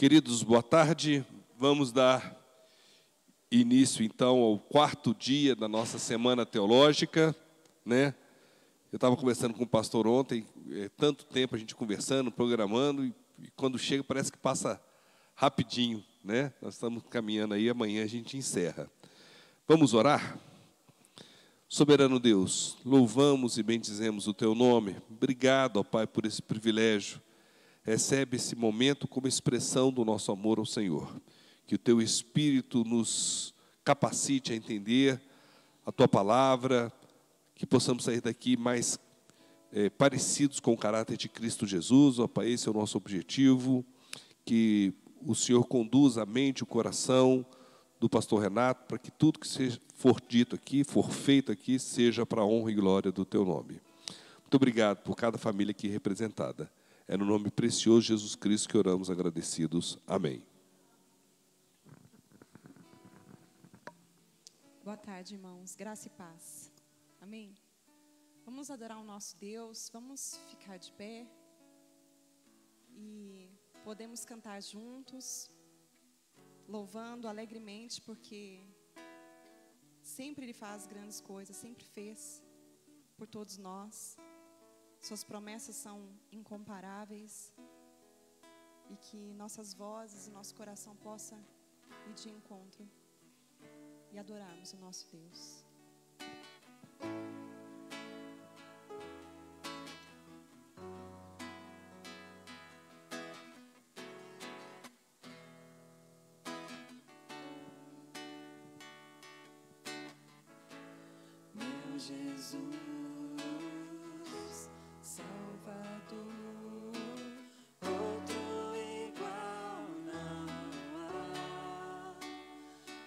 Queridos, boa tarde. Vamos dar início, então, ao quarto dia da nossa Semana Teológica, né? Eu estava conversando com o pastor ontem, tanto tempo a gente conversando, programando, e quando chega parece que passa rapidinho, né? Nós estamos caminhando aí, amanhã a gente encerra. Vamos orar? Soberano Deus, louvamos e bendizemos o Teu nome. Obrigado, ó Pai, por esse privilégio. Recebe esse momento como expressão do nosso amor ao Senhor. Que o Teu Espírito nos capacite a entender a Tua palavra, que possamos sair daqui mais parecidos com o caráter de Cristo Jesus. Ó Pai, esse é o nosso objetivo. Que o Senhor conduza a mente e o coração do pastor Renato, para que tudo que for dito aqui, for feito aqui, seja para a honra e glória do Teu nome. Muito obrigado por cada família aqui representada. É no nome precioso de Jesus Cristo que oramos agradecidos. Amém. Boa tarde, irmãos. Graça e paz. Amém? Vamos adorar o nosso Deus, vamos ficar de pé e podemos cantar juntos, louvando alegremente, porque sempre Ele faz grandes coisas, sempre fez por todos nós. Suas promessas são incomparáveis e que nossas vozes e nosso coração possa ir de encontro e adorarmos o nosso Deus. Meu Jesus, Salvador, outro igual não há.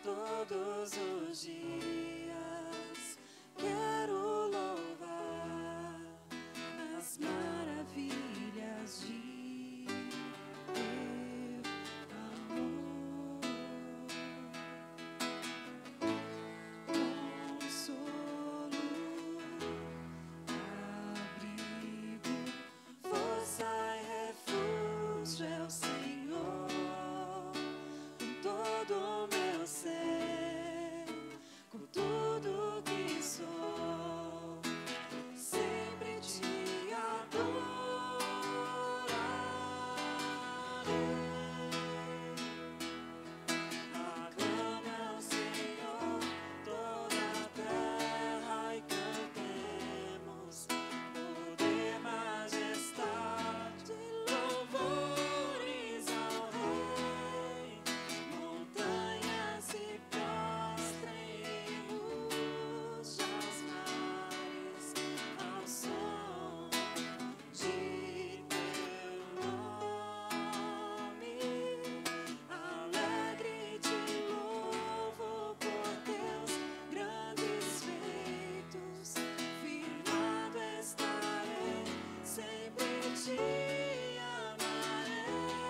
Todos os dias quero louvar as maravilhas de teu amor. Consolo, abrigo, força e refúgio é o Senhor. Com todo o meu ser, com tudo que sou, sempre te adorarei. Aclame ao Senhor toda a terra e cantemos poder, majestade, louvores ao Rei. Montanhas se prostrem e ruja os mares ao som de teu nome. Alegre te louvo por teus grandes feitos. Firmado estarei, sempre te amarei.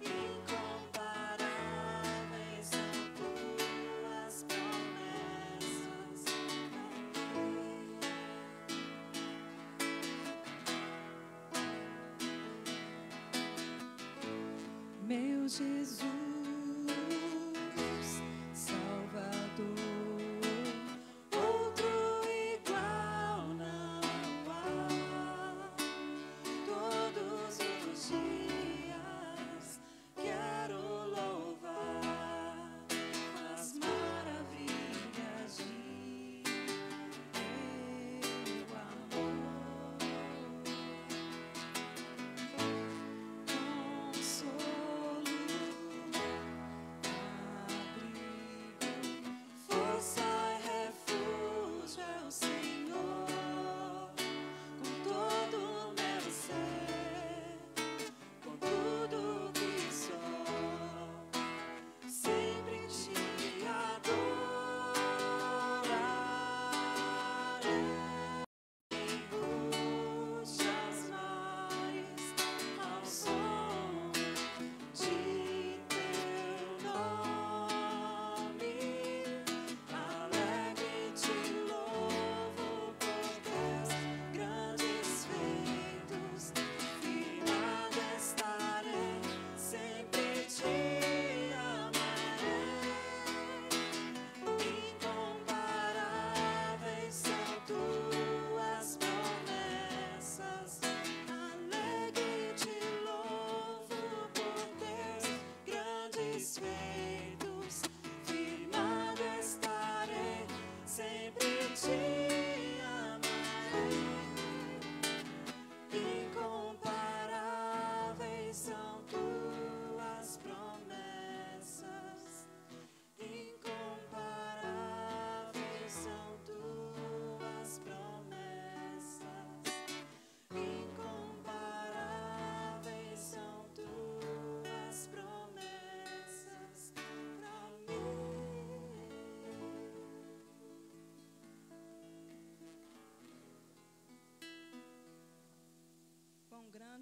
Incomparáveis são tuas promessas. Meu Jesus, Salvador, outro igual não há. Todos os dias quero louvar as maravilhas de teu amor. Consolo,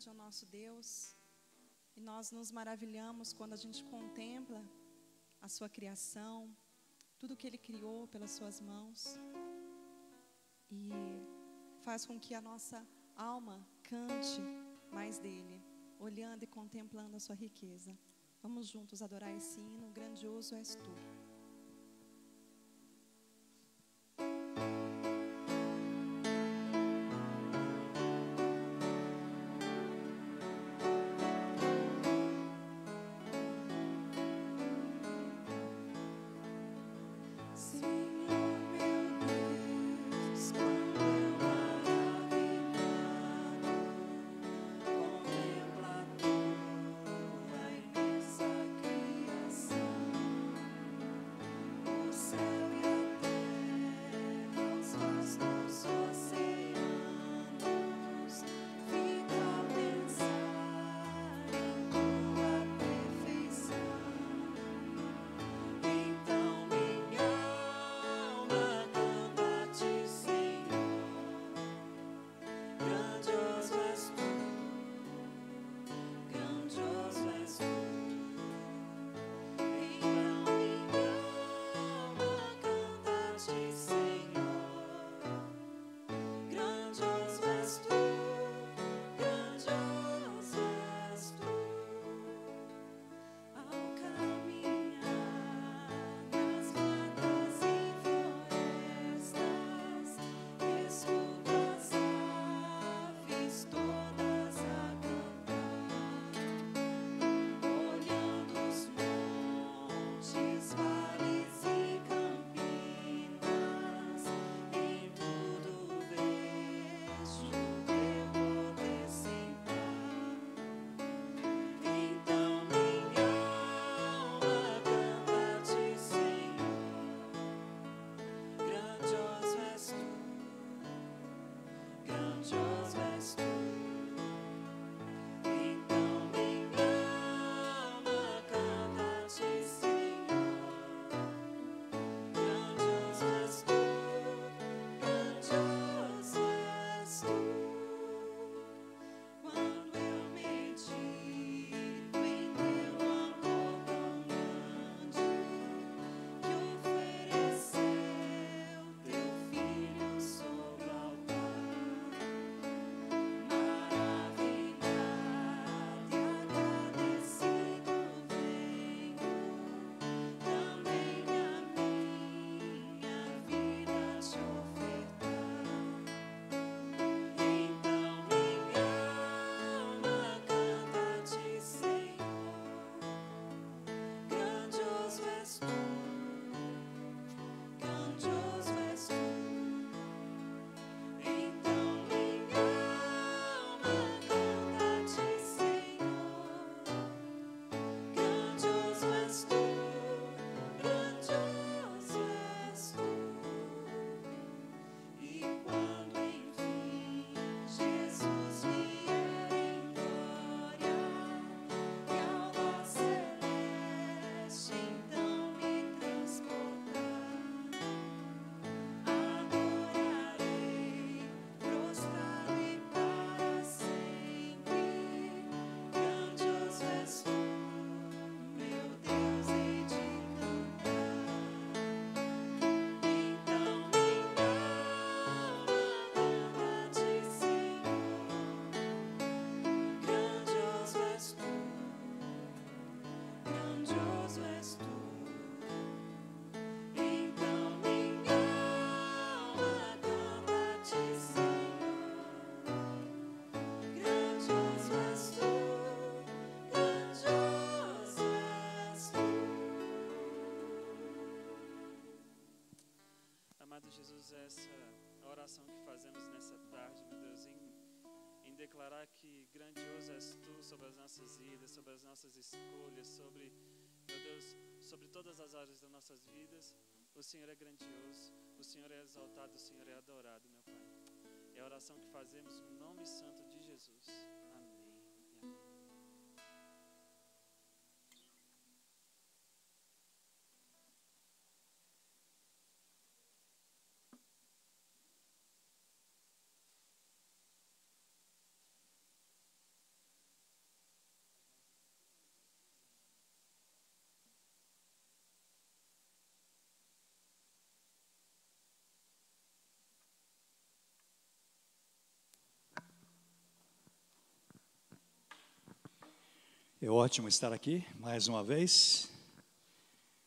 grande é o nosso Deus. E nós nos maravilhamos quando a gente contempla a sua criação, tudo que Ele criou pelas suas mãos. E faz com que a nossa alma cante mais dEle, olhando e contemplando a sua riqueza. Vamos juntos adorar esse hino, grandioso és tu. Jesus, essa oração que fazemos nessa tarde, meu Deus, em declarar que grandioso és Tu sobre as nossas vidas, sobre as nossas escolhas, sobre, meu Deus, sobre todas as áreas das nossas vidas. O Senhor é grandioso, o Senhor é exaltado, o Senhor é adorado, meu Pai. É a oração que fazemos no nome santo de Jesus. Amém e amém. É ótimo estar aqui mais uma vez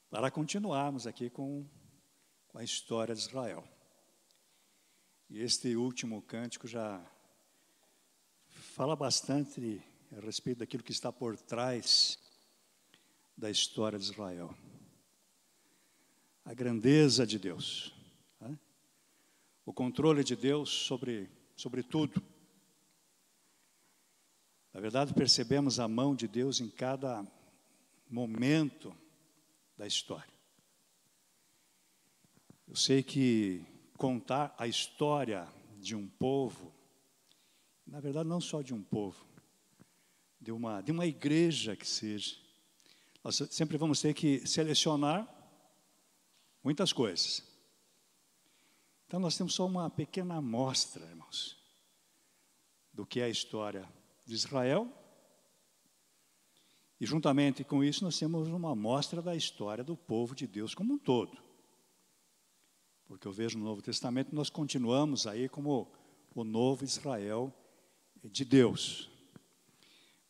para continuarmos aqui com a história de Israel. E este último cântico já fala bastante a respeito daquilo que está por trás da história de Israel. A grandeza de Deus, né? O controle de Deus sobre tudo. Na verdade, percebemos a mão de Deus em cada momento da história. Eu sei que contar a história de um povo, na verdade não só de um povo, de uma igreja que seja, nós sempre vamos ter que selecionar muitas coisas. Então nós temos só uma pequena amostra, irmãos, do que é a história de Israel, e juntamente com isso nós temos uma amostra da história do povo de Deus como um todo. Porque eu vejo no Novo Testamento nós continuamos aí como o novo Israel de Deus.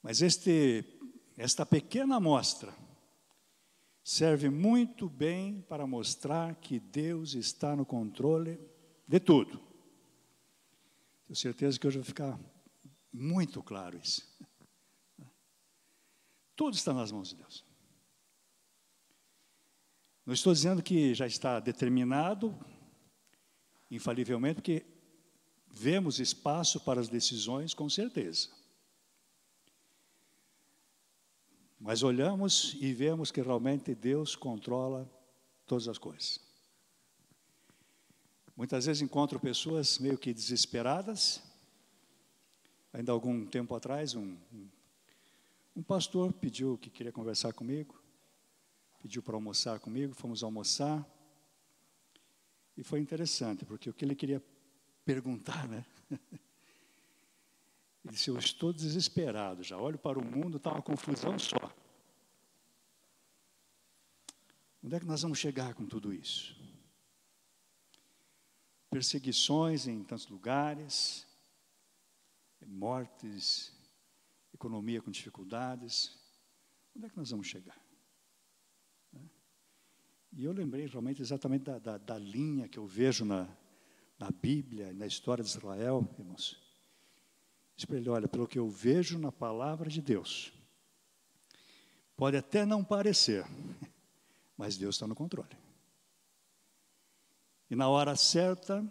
Mas esta pequena amostra serve muito bem para mostrar que Deus está no controle de tudo. Tenho certeza que hoje vai ficar muito claro isso. Tudo está nas mãos de Deus. Não estou dizendo que já está determinado, infalivelmente, porque vemos espaço para as decisões, com certeza. Mas olhamos e vemos que realmente Deus controla todas as coisas. Muitas vezes encontro pessoas meio que desesperadas. Ainda algum tempo atrás, um pastor pediu que queria conversar comigo, pediu para almoçar comigo, fomos almoçar, e foi interessante, porque o que ele queria perguntar, né? Ele disse, eu estou desesperado, já olho para o mundo, está uma confusão só. Onde é que nós vamos chegar com tudo isso? Perseguições em tantos lugares, mortes, economia com dificuldades. Onde é que nós vamos chegar? E eu lembrei realmente exatamente da linha que eu vejo na Bíblia, na história de Israel, irmãos. Disse para ele, olha, pelo que eu vejo na palavra de Deus, pode até não parecer, mas Deus está no controle. E na hora certa,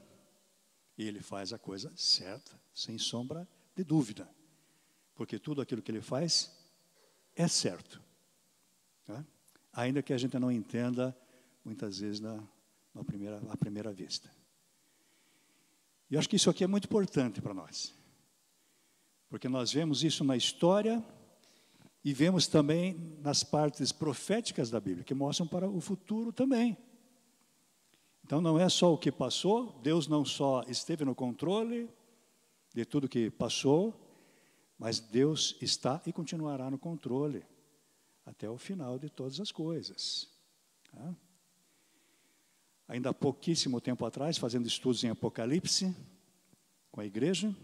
Ele faz a coisa certa, sem sombra de dúvida. Porque tudo aquilo que Ele faz é certo. Tá? Ainda que a gente não entenda, muitas vezes, à primeira vista. E eu acho que isso aqui é muito importante para nós. Porque nós vemos isso na história e vemos também nas partes proféticas da Bíblia, que mostram para o futuro também. Então não é só o que passou, Deus não só esteve no controle de tudo que passou, mas Deus está e continuará no controle até o final de todas as coisas. Tá? Ainda há pouquíssimo tempo atrás, fazendo estudos em Apocalipse com a igreja,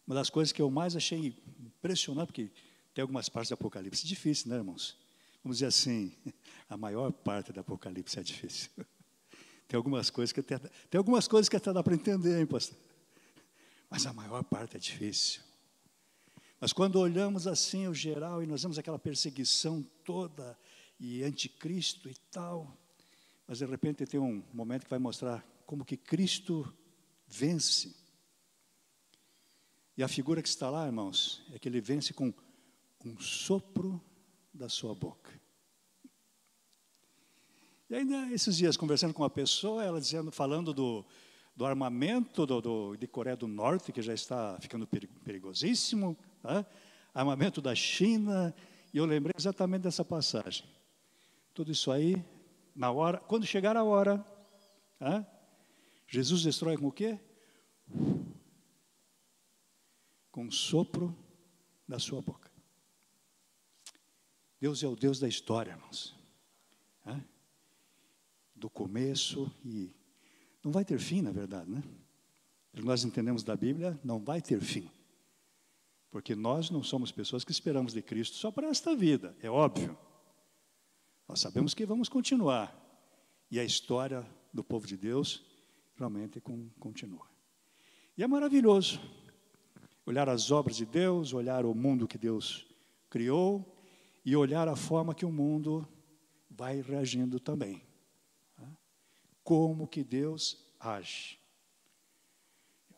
uma das coisas que eu mais achei impressionante, porque tem algumas partes do Apocalipse difíceis, né, irmãos? Vamos dizer assim, a maior parte do Apocalipse é difícil. Tem algumas coisas que até dá para entender, hein, pastor? Mas a maior parte é difícil. Mas quando olhamos assim o geral e nós vemos aquela perseguição toda e anticristo e tal, mas de repente tem um momento que vai mostrar como que Cristo vence. E a figura que está lá, irmãos, é que ele vence com um sopro da sua boca. E ainda esses dias, conversando com uma pessoa, ela falando do armamento de Coreia do Norte, que já está ficando perigosíssimo, tá? Armamento da China, e eu lembrei exatamente dessa passagem. Tudo isso aí, na hora, quando chegar a hora, tá? Jesus destrói com o quê? Com um sopro da sua boca. Deus é o Deus da história, irmãos. Tá? Do começo e não vai ter fim, na verdade, né? Nós entendemos da Bíblia, não vai ter fim. Porque nós não somos pessoas que esperamos de Cristo só para esta vida, é óbvio. Nós sabemos que vamos continuar. E a história do povo de Deus realmente continua. E é maravilhoso olhar as obras de Deus, olhar o mundo que Deus criou e olhar a forma que o mundo vai reagindo também. Como que Deus age.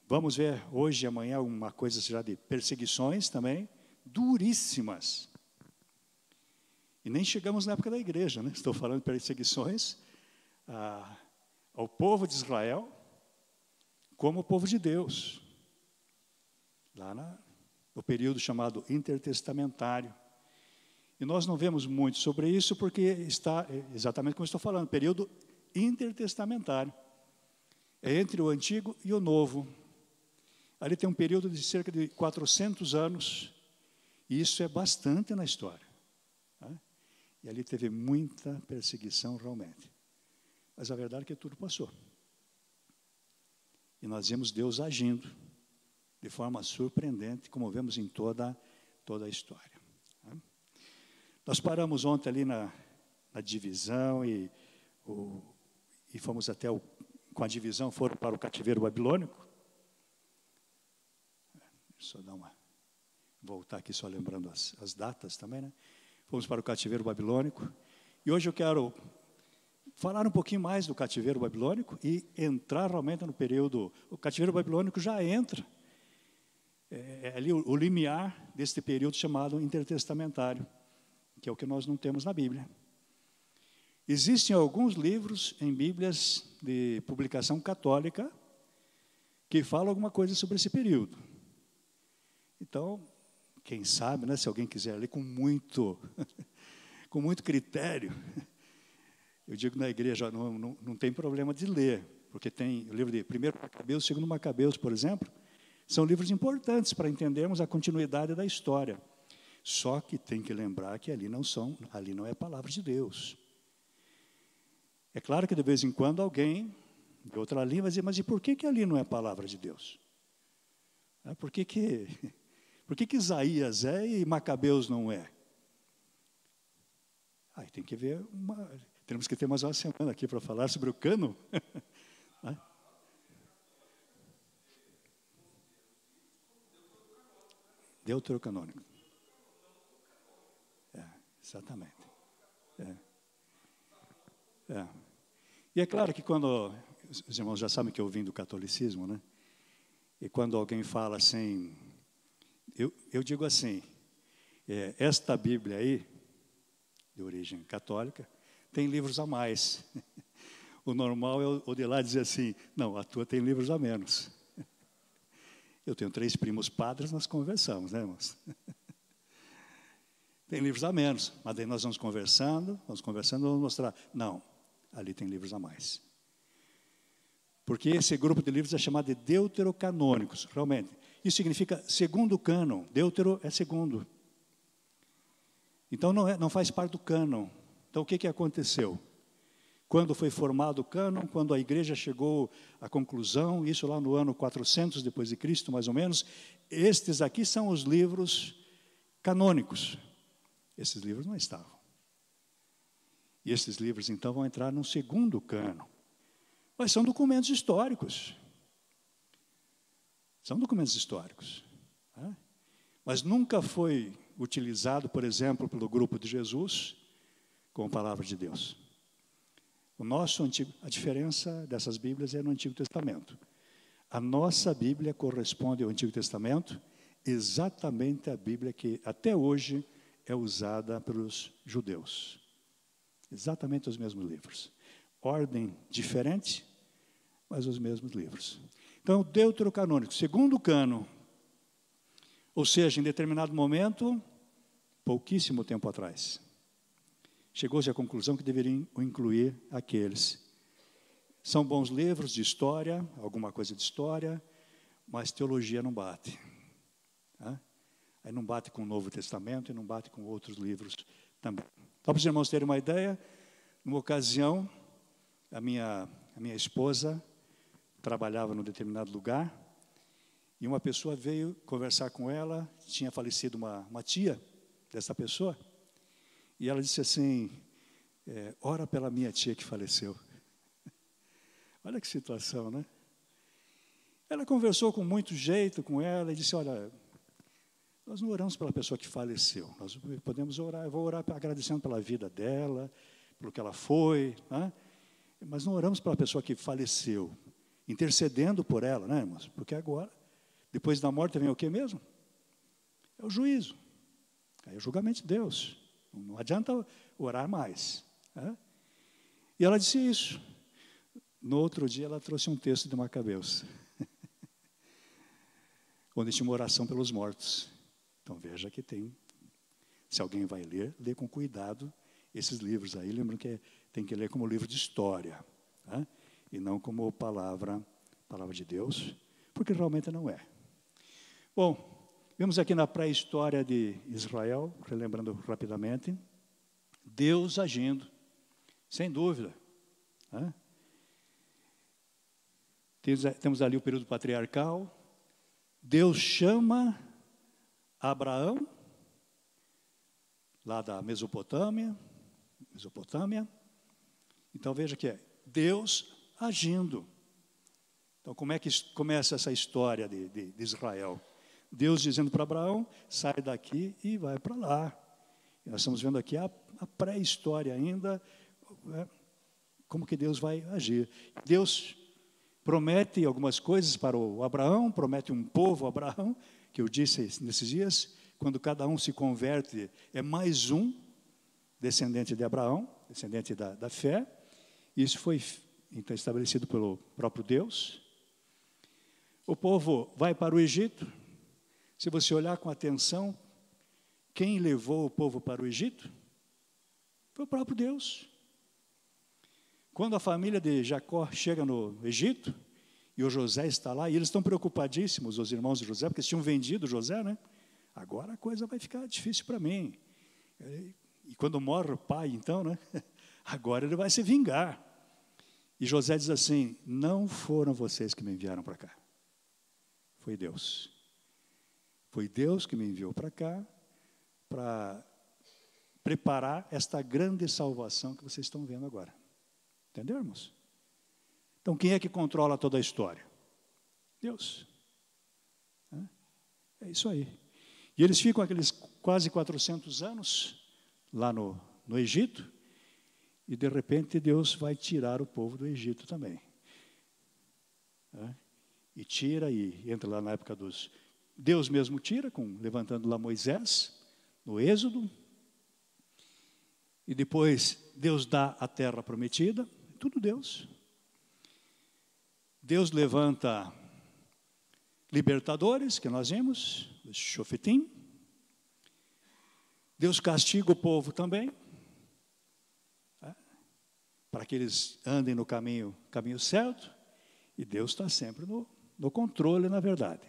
Vamos ver hoje e amanhã uma coisa já de perseguições também, duríssimas. E nem chegamos na época da igreja, né? Estou falando de perseguições ao povo de Israel, como o povo de Deus. Lá no período chamado intertestamentário. E nós não vemos muito sobre isso porque está exatamente como eu estou falando, período intertestamentário. É entre o Antigo e o Novo. Ali tem um período de cerca de 400 anos, e isso é bastante na história. Né? E ali teve muita perseguição realmente. Mas a verdade é que tudo passou. E nós vemos Deus agindo de forma surpreendente, como vemos em toda a história. Né? Nós paramos ontem ali na divisão e fomos até com a divisão, foram para o cativeiro babilônico. Deixa eu voltar aqui só lembrando as datas também, né? Fomos para o cativeiro babilônico. E hoje eu quero falar um pouquinho mais do cativeiro babilônico e entrar realmente no período. O cativeiro babilônico já entra. É ali o limiar deste período chamado intertestamentário, que é o que nós não temos na Bíblia. Existem alguns livros em Bíblias de publicação católica que falam alguma coisa sobre esse período. Então, quem sabe, né, se alguém quiser ler com muito critério, eu digo na igreja, não tem problema de ler, porque tem o livro de 1 Macabeus, 2 Macabeus, por exemplo, são livros importantes para entendermos a continuidade da história. Só que tem que lembrar que ali não é a palavra de Deus. É claro que de vez em quando alguém de outra língua vai dizer, mas e por que ali não é a palavra de Deus? Por que Isaías é e Macabeus não é? Aí tem que ver temos que ter mais uma semana aqui para falar sobre o cânon. Deuterocanônico. Exatamente. E é claro que quando os irmãos já sabem que eu vim do catolicismo, né? E quando alguém fala assim, eu digo assim, esta Bíblia aí, de origem católica, tem livros a mais. O normal é o de lá dizer assim, não, a tua tem livros a menos. Eu tenho 3 primos padres, nós conversamos, né, irmãos? Tem livros a menos, mas daí nós vamos conversando, vamos mostrar, não, ali tem livros a mais. Porque esse grupo de livros é chamado de deuterocanônicos, realmente. Isso significa segundo cânon. Deutero é segundo. Então não faz parte do cânon. Então o que aconteceu? Quando foi formado o cânon, quando a igreja chegou à conclusão, isso lá no ano 400 depois de Cristo, mais ou menos, estes aqui são os livros canônicos. Esses livros não estavam. E esses livros então vão entrar num segundo cânon. Mas são documentos históricos. São documentos históricos. Né? Mas nunca foi utilizado, por exemplo, pelo grupo de Jesus, como palavra de Deus. A diferença dessas Bíblias é no Antigo Testamento. A nossa Bíblia corresponde ao Antigo Testamento, exatamente a Bíblia que até hoje é usada pelos judeus. Exatamente os mesmos livros. Ordem diferente, mas os mesmos livros. Então, deuterocanônico, segundo cânon, ou seja, em determinado momento, pouquíssimo tempo atrás, chegou-se à conclusão que deveriam incluir aqueles. São bons livros de história, alguma coisa de história, mas teologia não bate. Aí não bate com o Novo Testamento e não bate com outros livros também. Só para os irmãos terem uma ideia, numa ocasião, a minha esposa trabalhava num determinado lugar E uma pessoa veio conversar com ela, tinha falecido uma tia dessa pessoa, e ela disse assim, ora pela minha tia que faleceu. Olha que situação, né? Ela conversou com muito jeito com ela e disse, olha, nós não oramos pela pessoa que faleceu, nós podemos orar, eu vou orar agradecendo pela vida dela, pelo que ela foi, né? Mas não oramos pela pessoa que faleceu, intercedendo por ela, né, irmãos? Porque agora, depois da morte vem o que mesmo? É o juízo, é o julgamento de Deus, não adianta orar mais, né? E ela disse isso. No outro dia ela trouxe um texto de Macabeus, onde tinha uma oração pelos mortos. Então veja que tem, se alguém vai ler, lê com cuidado esses livros aí. Lembram que tem que ler como livro de história, né? E não como palavra de Deus, porque realmente não é. Bom, vemos aqui na pré-história de Israel, relembrando rapidamente, Deus agindo, sem dúvida, né? Temos ali o período patriarcal. Deus chama Abraão, lá da Mesopotâmia. Então veja que é Deus agindo. Então como é que começa essa história de Israel? Deus dizendo para Abraão, sai daqui e vai para lá. E nós estamos vendo aqui a pré-história ainda, como que Deus vai agir. Deus promete algumas coisas para o Abraão, promete um povo a Abraão, que eu disse nesses dias, quando cada um se converte, é mais um descendente de Abraão, descendente da fé. Isso foi então estabelecido pelo próprio Deus. O povo vai para o Egito. Se você olhar com atenção, quem levou o povo para o Egito? Foi o próprio Deus. Quando a família de Jacó chega no Egito, e o José está lá, e eles estão preocupadíssimos, os irmãos de José, porque eles tinham vendido José, né? Agora a coisa vai ficar difícil para mim. E quando morre o pai, então, né? Agora ele vai se vingar. E José diz assim, não foram vocês que me enviaram para cá. Foi Deus. Foi Deus que me enviou para cá, para preparar esta grande salvação que vocês estão vendo agora. Entendeu, irmãos? Então, quem é que controla toda a história? Deus. É isso aí. E eles ficam aqueles quase 400 anos lá no Egito, e de repente Deus vai tirar o povo do Egito também. E tira, e entra lá na época dos... Deus mesmo tira, levantando lá Moisés, no Êxodo. E depois Deus dá a terra prometida, tudo Deus. Deus levanta libertadores, que nós vimos, os Shofetim. Deus castiga o povo também, para que eles andem no caminho certo. E Deus está sempre no controle, na verdade.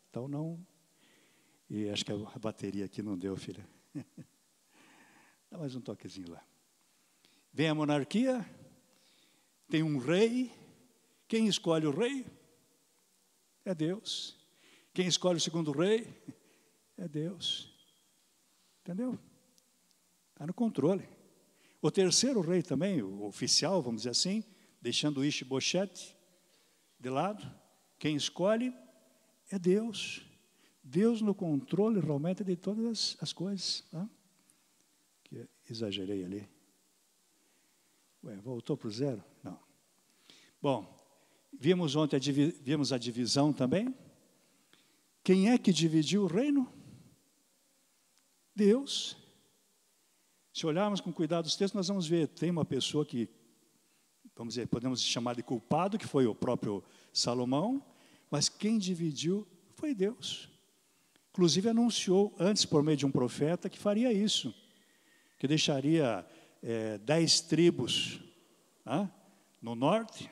Então não... E acho que a bateria aqui não deu, filha. Dá mais um toquezinho lá. Vem a monarquia, tem um rei. Quem escolhe o rei? É Deus. Quem escolhe o segundo rei? É Deus. Entendeu? Está no controle. O terceiro rei também, o oficial, vamos dizer assim, deixando o Ish-Bosheth de lado, quem escolhe é Deus. Deus no controle realmente de todas as coisas. Tá? Que exagerei ali. Voltou para o zero? Não. Bom, vimos ontem vimos a divisão também. Quem é que dividiu o reino? Deus. Se olharmos com cuidado os textos, nós vamos ver, tem uma pessoa que, vamos dizer, podemos chamar de culpado, que foi o próprio Salomão, mas quem dividiu foi Deus. Inclusive anunciou antes por meio de um profeta que faria isso, que deixaria 10 tribos no norte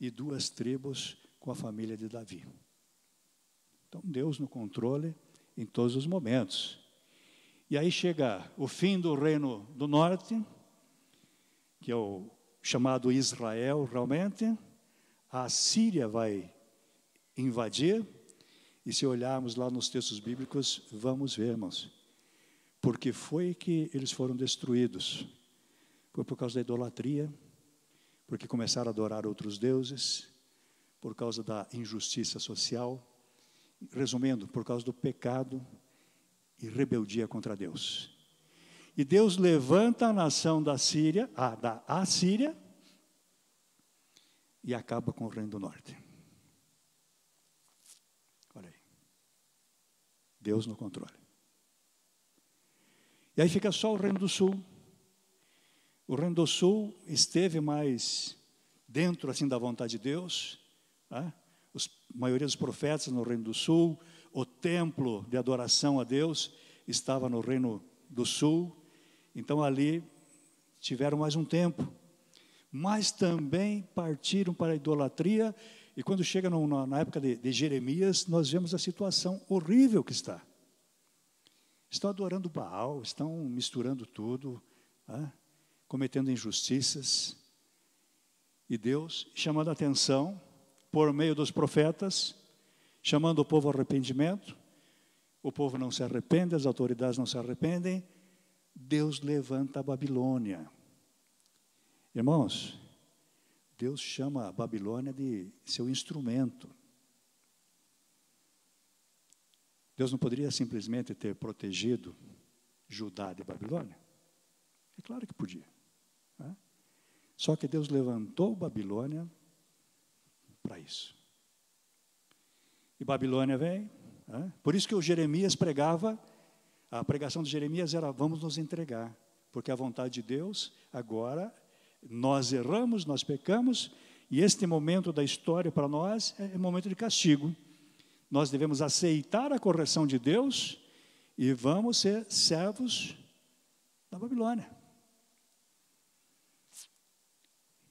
e 2 tribos com a família de Davi. Então Deus no controle em todos os momentos. E aí chega o fim do reino do norte, que é o chamado Israel realmente. A Síria vai invadir, E se olharmos lá nos textos bíblicos, vamos ver, irmãos, porque foi que eles foram destruídos. Foi por causa da idolatria, porque começaram a adorar outros deuses, por causa da injustiça social, resumindo, por causa do pecado e rebeldia contra Deus. E Deus levanta a nação da Assíria, e acaba com o reino do norte. Olha aí. Deus no controle. E aí fica só o reino do sul. O reino do sul esteve mais dentro assim da vontade de Deus. A maioria dos profetas no reino do sul. O templo de adoração a Deus estava no reino do sul. Então ali tiveram mais um tempo. Mas também partiram para a idolatria. E quando chega na época de Jeremias, nós vemos a situação horrível que está. Estão adorando Baal, estão misturando tudo, cometendo injustiças. E Deus chamando a atenção, por meio dos profetas, chamando o povo ao arrependimento. O povo não se arrepende, as autoridades não se arrependem. Deus levanta a Babilônia. Irmãos, Deus chama a Babilônia de seu instrumento. Deus não poderia simplesmente ter protegido Judá de Babilônia? É claro que podia. Só que Deus levantou Babilônia para isso. E Babilônia vem. Por isso que o Jeremias pregava, a pregação de Jeremias era: vamos nos entregar, porque a vontade de Deus agora, nós erramos, nós pecamos, e este momento da história para nós é momento de castigo. Nós devemos aceitar a correção de Deus e vamos ser servos da Babilônia.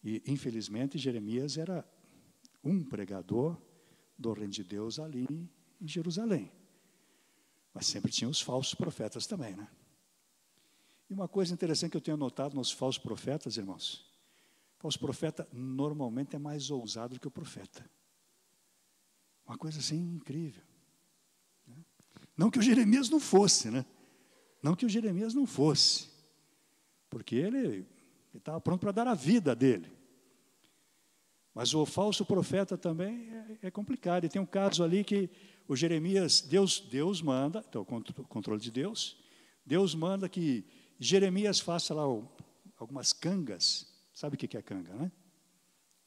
E, infelizmente, Jeremias era um pregador do reino de Deus ali em Jerusalém. Mas sempre tinha os falsos profetas também, né? E uma coisa interessante que eu tenho notado nos falsos profetas, irmãos: o falso profeta normalmente é mais ousado do que o profeta. Uma coisa assim incrível. Não que o Jeremias não fosse, né? Não que o Jeremias não fosse. Porque ele estava pronto para dar a vida dele. Mas o falso profeta também é complicado. E tem um caso ali que o Jeremias, Deus manda, então o controle de Deus, Deus manda que Jeremias faça lá algumas cangas. Sabe o que é canga, né?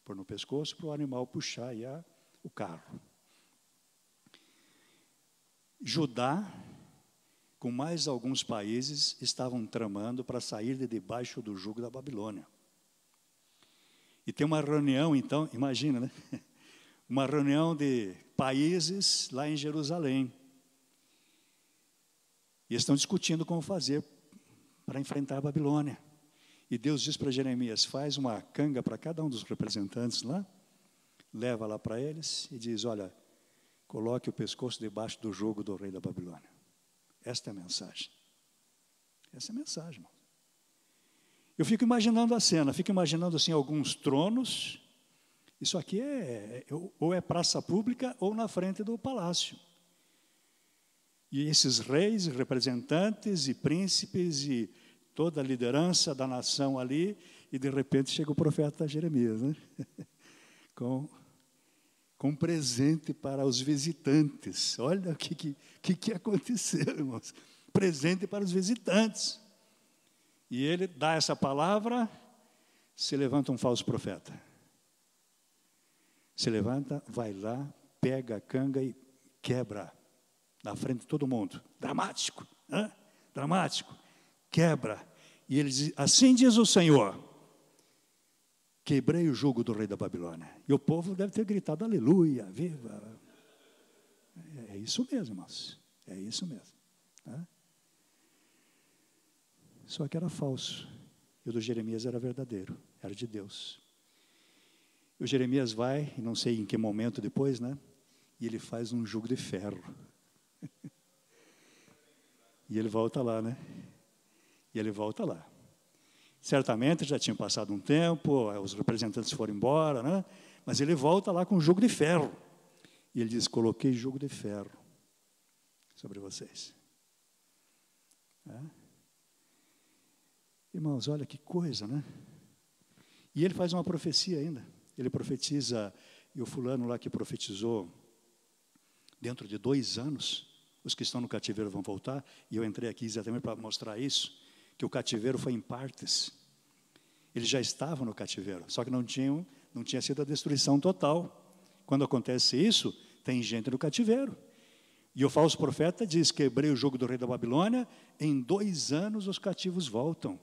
Pôr no pescoço para o animal puxar aí o carro. Judá, com mais alguns países, estavam tramando para sair de debaixo do jugo da Babilônia. E tem uma reunião, então, imagina, né? Uma reunião de países lá em Jerusalém. E estão discutindo como fazer para enfrentar a Babilônia. E Deus diz para Jeremias: faz uma canga para cada um dos representantes lá, leva lá para eles e diz: olha, coloque o pescoço debaixo do jugo do rei da Babilônia. Esta é a mensagem. Essa é a mensagem, irmão. Eu fico imaginando a cena, fico imaginando assim alguns tronos. Isso aqui ou é praça pública ou na frente do palácio. E esses reis, representantes e príncipes e toda a liderança da nação ali, e de repente chega o profeta Jeremias, né? com um presente para os visitantes. Olha o que aconteceu, irmãos. Presente para os visitantes. E ele dá essa palavra, se levanta um falso profeta. Se levanta, vai lá, pega a canga e quebra na frente de todo mundo. Dramático, né? Dramático. Quebra. E ele diz: assim diz o Senhor: quebrei o jugo do rei da Babilônia. E o povo deve ter gritado: aleluia, viva. É isso mesmo, irmãos. É isso mesmo. Tá? Só que era falso. E o do Jeremias era verdadeiro. Era de Deus. E o Jeremias vai, não sei em que momento depois, né? E ele faz um jugo de ferro. E ele volta lá, né? E ele volta lá. Certamente já tinha passado um tempo, os representantes foram embora, né? Mas ele volta lá com um jugo de ferro. E ele diz, coloquei jugo de ferro sobre vocês. Irmãos, olha que coisa, né? E ele faz uma profecia ainda. Ele profetiza, e o fulano lá que profetizou, dentro de 2 anos, os que estão no cativeiro vão voltar. E eu entrei aqui exatamente para mostrar isso, que o cativeiro foi em partes. Eles já estavam no cativeiro, só que não tinha sido a destruição total. Quando acontece isso, tem gente no cativeiro. E o falso profeta diz, quebrei o jugo do rei da Babilônia, em 2 anos os cativos voltam.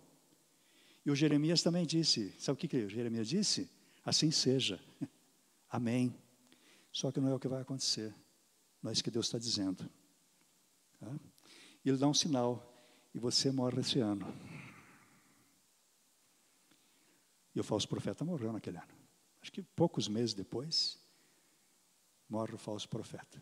E o Jeremias também disse, sabe o que o Jeremias disse? Assim seja, amém. Só que não é o que vai acontecer, não é isso que Deus está dizendo. E ele dá um sinal, e você morre esse ano. E o falso profeta morreu naquele ano. Acho que poucos meses depois, morre o falso profeta.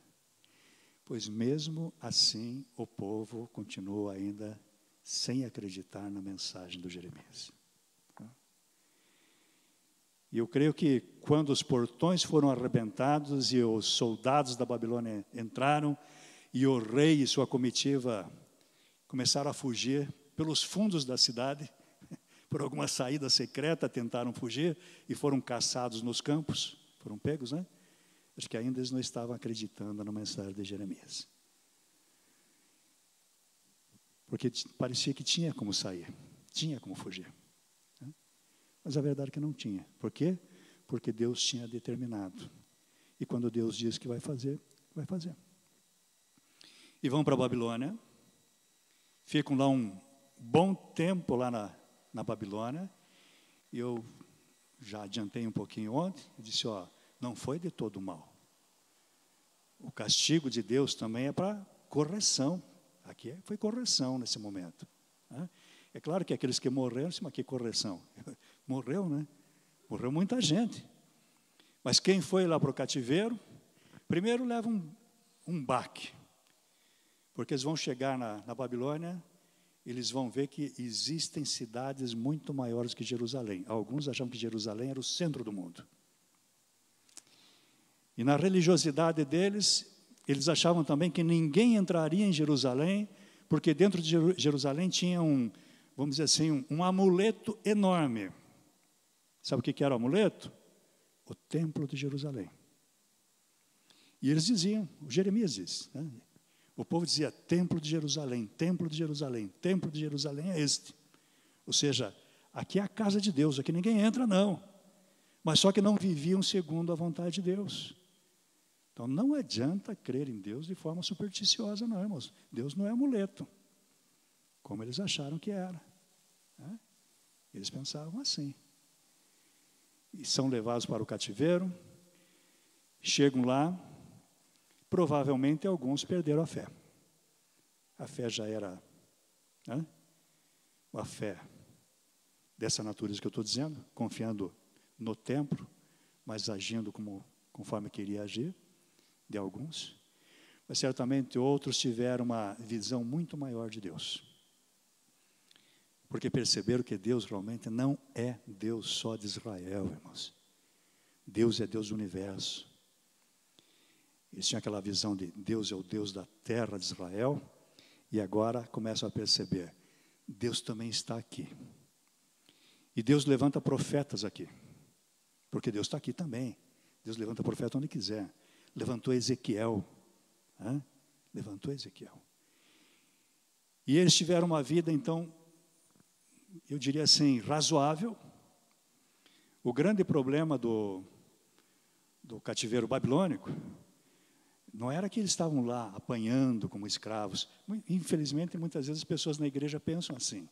Pois mesmo assim, o povo continua ainda sem acreditar na mensagem do Jeremias. E eu creio que quando os portões foram arrebentados e os soldados da Babilônia entraram, e o rei e sua comitiva começaram a fugir pelos fundos da cidade, por alguma saída secreta tentaram fugir e foram caçados nos campos, foram pegos, né? Acho que ainda eles não estavam acreditando na mensagem de Jeremias. Porque parecia que tinha como sair, tinha como fugir. Né? Mas a verdade é que não tinha. Por quê? Porque Deus tinha determinado. E quando Deus diz que vai fazer, vai fazer. E vão para a Babilônia, ficam lá um bom tempo lá na Babilônia, e eu já adiantei um pouquinho ontem, e disse, não foi de todo mal. O castigo de Deus também é para correção. Aqui foi correção nesse momento. Né? É claro que aqueles que morreram, mas que correção? Morreu, né? Morreu muita gente. Mas quem foi lá para o cativeiro, primeiro leva um baque. Porque eles vão chegar na Babilônia, eles vão ver que existem cidades muito maiores que Jerusalém. Alguns achavam que Jerusalém era o centro do mundo. E na religiosidade deles, eles achavam também que ninguém entraria em Jerusalém, porque dentro de Jerusalém tinha vamos dizer assim, um amuleto enorme. Sabe o que era o amuleto? O templo de Jerusalém. E eles diziam, o Jeremias diz, né? O povo dizia, templo de Jerusalém, templo de Jerusalém, templo de Jerusalém é este. Ou seja, aqui é a casa de Deus, aqui ninguém entra não. Mas só que não viviam segundo a vontade de Deus. Então não adianta crer em Deus de forma supersticiosa não, irmãos. Deus não é amuleto, como eles acharam que era. Né? Eles pensavam assim. E são levados para o cativeiro, chegam lá, provavelmente alguns perderam a fé. A fé já era, né? A fé dessa natureza que eu estou dizendo, confiando no templo, mas agindo conforme queria agir, de alguns. Mas certamente outros tiveram uma visão muito maior de Deus. Porque perceberam que Deus realmente não é Deus só de Israel, irmãos. Deus é Deus do universo. Eles tinham aquela visão de Deus é o Deus da terra de Israel, e agora começam a perceber, Deus também está aqui. E Deus levanta profetas aqui, porque Deus está aqui também. Deus levanta profeta onde quiser. Levantou Ezequiel. Levantou Ezequiel. E eles tiveram uma vida, então, eu diria assim, razoável. O grande problema do cativeiro babilônico não era que eles estavam lá apanhando como escravos. Infelizmente, muitas vezes as pessoas na igreja pensam assim.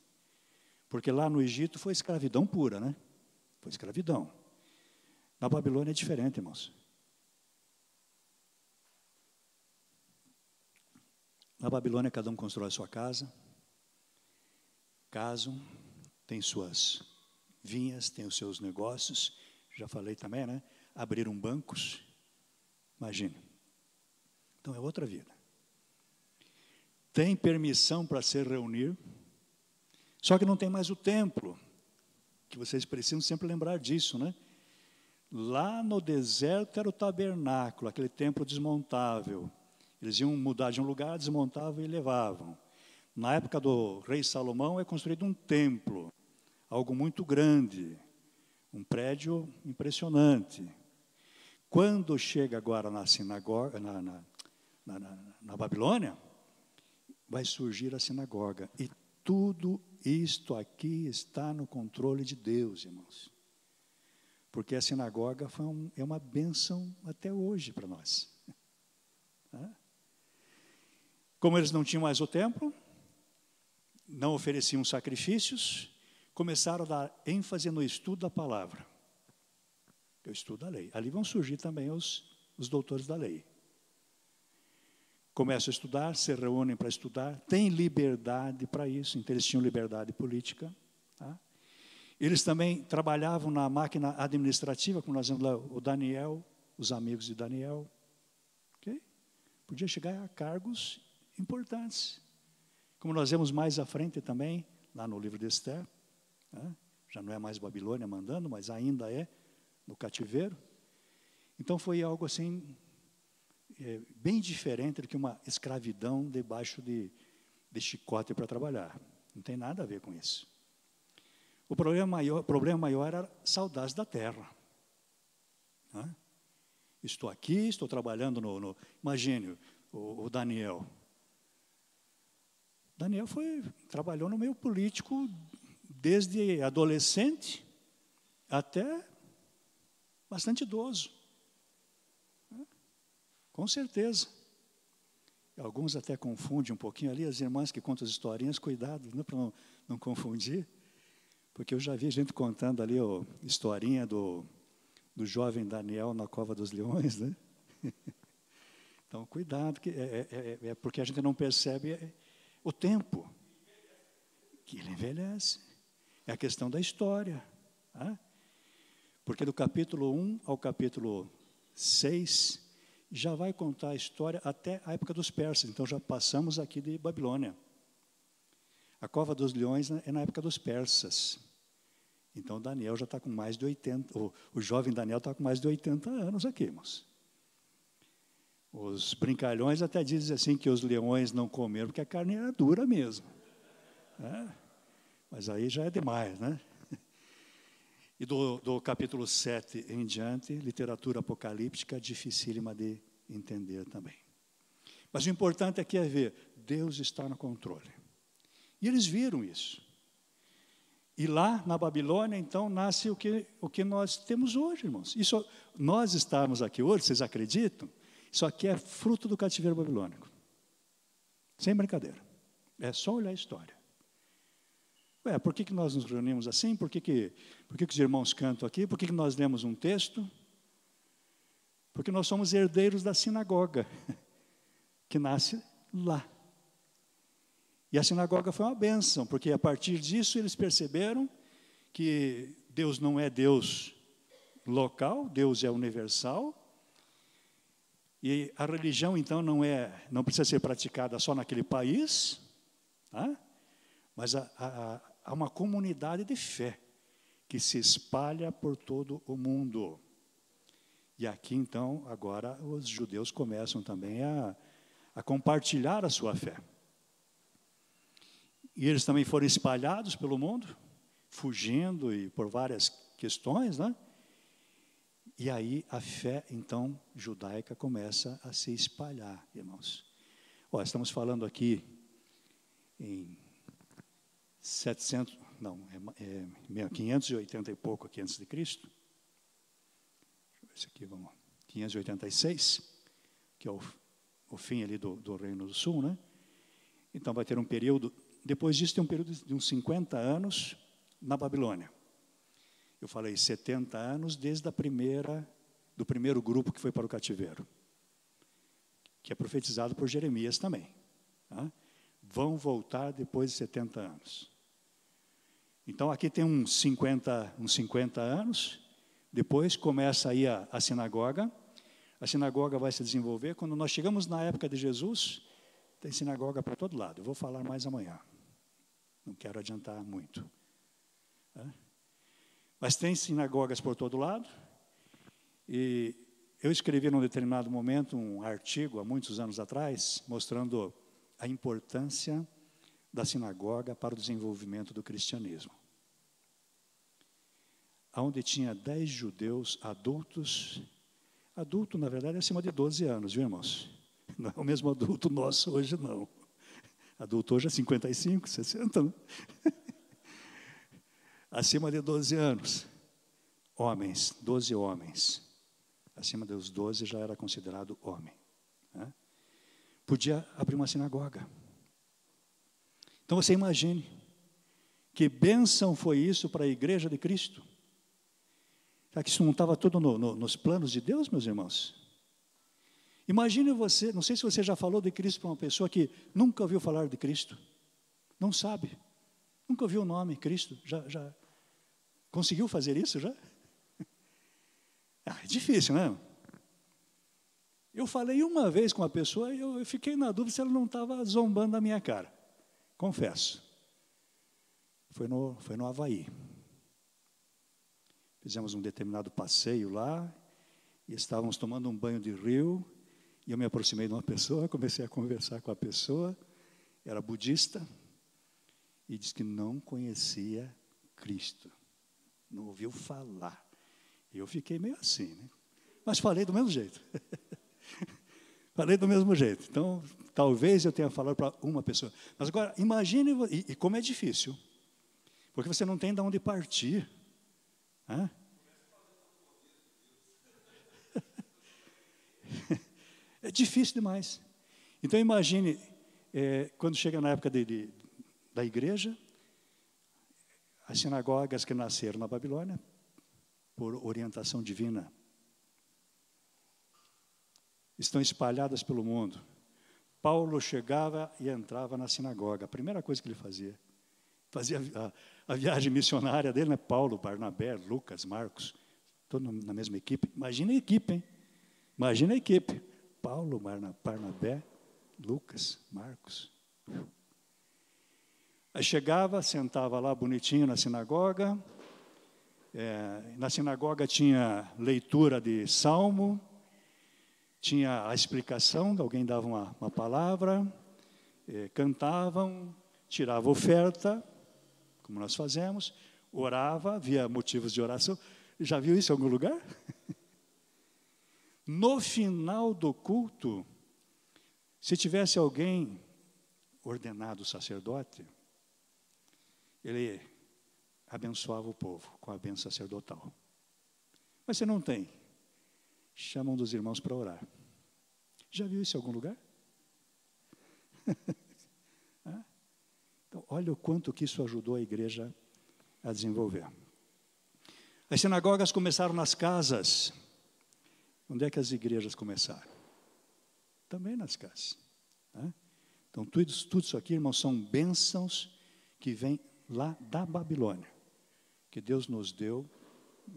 Porque lá no Egito foi escravidão pura, né? Foi escravidão. Na Babilônia é diferente, irmãos. Na Babilônia, cada um constrói a sua casa, casam, tem suas vinhas, tem os seus negócios. Já falei também, né? Abriram bancos. Imagine. Então é outra vida. Tem permissão para se reunir, só que não tem mais o templo, que vocês precisam sempre lembrar disso, né? Lá no deserto era o tabernáculo, aquele templo desmontável. Eles iam mudar de um lugar, desmontavam e levavam. Na época do rei Salomão é construído um templo, algo muito grande, um prédio impressionante. Quando chega agora na sinagoga, na Babilônia, vai surgir a sinagoga. E tudo isto aqui está no controle de Deus, irmãos. Porque a sinagoga é uma bênção até hoje para nós. Como eles não tinham mais o templo, não ofereciam sacrifícios, começaram a dar ênfase no estudo da palavra. Eu estudo a lei. Ali vão surgir também os doutores da lei. Começam a estudar, se reúnem para estudar, têm liberdade para isso, então eles tinham liberdade política. Tá? Eles também trabalhavam na máquina administrativa, como nós vemos lá, o Daniel, os amigos de Daniel. Okay? Podia chegar a cargos importantes. Como nós vemos mais à frente também, lá no livro de Esther, né? Já não é mais Babilônia mandando, mas ainda é no cativeiro. Então foi algo assim, bem diferente do que uma escravidão debaixo de chicote para trabalhar. Não tem nada a ver com isso. O problema maior era saudades da terra. Né? Estou aqui, estou trabalhando imagine, o Daniel. Daniel trabalhou no meio político desde adolescente até bastante idoso. Com certeza. Alguns até confundem um pouquinho ali, as irmãs que contam as historinhas, cuidado, né, para não confundir. Porque eu já vi gente contando ali a historinha do jovem Daniel na cova dos leões, né? Então, cuidado, que é porque a gente não percebe o tempo que ele envelhece. É a questão da história. Tá? Porque do capítulo 1 ao capítulo 6, já vai contar a história até a época dos persas. Então, já passamos aqui de Babilônia. A cova dos leões é na época dos persas. Então, Daniel já está com mais de 80, o jovem Daniel está com mais de 80 anos aqui, irmãos. Os brincalhões até dizem assim que os leões não comeram, porque a carne era dura mesmo. Mas aí já é demais, né? E do capítulo 7 em diante, literatura apocalíptica dificílima de entender também. Mas o importante aqui é ver, Deus está no controle. E eles viram isso. E lá na Babilônia, então, nasce o que nós temos hoje, irmãos. Isso, nós estamos aqui hoje, vocês acreditam? Isso aqui é fruto do cativeiro babilônico. Sem brincadeira. É só olhar a história. Por que nós nos reunimos assim? Por que os irmãos cantam aqui? Por que nós lemos um texto? Porque nós somos herdeiros da sinagoga, que nasce lá. E a sinagoga foi uma bênção, porque a partir disso eles perceberam que Deus não é Deus local, Deus é universal. E a religião, então, não precisa ser praticada só naquele país, tá? Mas há uma comunidade de fé que se espalha por todo o mundo. E aqui, então, agora, os judeus começam também a compartilhar a sua fé. E eles também foram espalhados pelo mundo, fugindo e por várias questões, né? E aí a fé, então, judaica começa a se espalhar, irmãos. Estamos falando aqui em 580 e pouco aqui antes de Cristo. Deixa eu ver isso aqui, vamos. 586, que é o fim ali do Reino do Sul, né? Então vai ter um período, depois disso tem um período de uns 50 anos na Babilônia. Eu falei 70 anos desde do primeiro grupo que foi para o cativeiro, que é profetizado por Jeremias também. Tá? Vão voltar depois de 70 anos. Então aqui tem uns 50 anos, depois começa aí a sinagoga. A sinagoga vai se desenvolver. Quando nós chegamos na época de Jesus, tem sinagoga para todo lado. Eu vou falar mais amanhã. Não quero adiantar muito. Tá? Mas tem sinagogas por todo lado. E eu escrevi num determinado momento um artigo, há muitos anos atrás, mostrando a importância da sinagoga para o desenvolvimento do cristianismo. Onde tinha 10 judeus adultos, adulto, na verdade, é acima de 12 anos, viu, irmãos? Não é o mesmo adulto nosso hoje, não. Adulto hoje é 55, 60, né? Acima de 12 anos. Homens, 12 homens. Acima dos 12 já era considerado homem. Né? Podia abrir uma sinagoga. Então você imagine que bênção foi isso para a igreja de Cristo. Será que isso não estava tudo nos planos de Deus, meus irmãos? Imagine você, não sei se você já falou de Cristo para uma pessoa que nunca ouviu falar de Cristo. Não sabe. Nunca ouviu o nome Cristo. Já conseguiu fazer isso já? É difícil, né? Eu falei uma vez com uma pessoa e eu fiquei na dúvida se ela não estava zombando da minha cara. Confesso. Foi no Havaí. Fizemos um determinado passeio lá e estávamos tomando um banho de rio e eu me aproximei de uma pessoa, comecei a conversar com a pessoa, era budista e disse que não conhecia Cristo, não ouviu falar. E eu fiquei meio assim, né? Mas falei do mesmo jeito. Falei do mesmo jeito. Então, talvez eu tenha falado para uma pessoa. Mas agora, imagine, e como é difícil, porque você não tem de onde partir. Hã? É difícil demais. Então imagine, quando chega na época da igreja, as sinagogas que nasceram na Babilônia, por orientação divina, estão espalhadas pelo mundo. Paulo chegava e entrava na sinagoga. A primeira coisa que ele fazia a viagem missionária dele, né? Paulo, Barnabé, Lucas, Marcos, todos na mesma equipe. Imagina a equipe, hein? Imagina a equipe. Paulo, Barnabé, Lucas, Marcos. Aí chegava, sentava lá bonitinho na sinagoga. Na sinagoga tinha leitura de salmo, tinha a explicação, alguém dava uma palavra, cantavam, tirava oferta, como nós fazemos, orava, havia motivos de oração. Já viu isso em algum lugar? No final do culto, se tivesse alguém ordenado sacerdote, ele abençoava o povo com a bênção sacerdotal. Mas você não tem, chama um dos irmãos para orar. Já viu isso em algum lugar? Então, olha o quanto que isso ajudou a igreja a desenvolver. As sinagogas começaram nas casas. Onde é que as igrejas começaram? Também nas casas. Então, tudo isso aqui, irmãos, são bênçãos que vêm lá da Babilônia, que Deus nos deu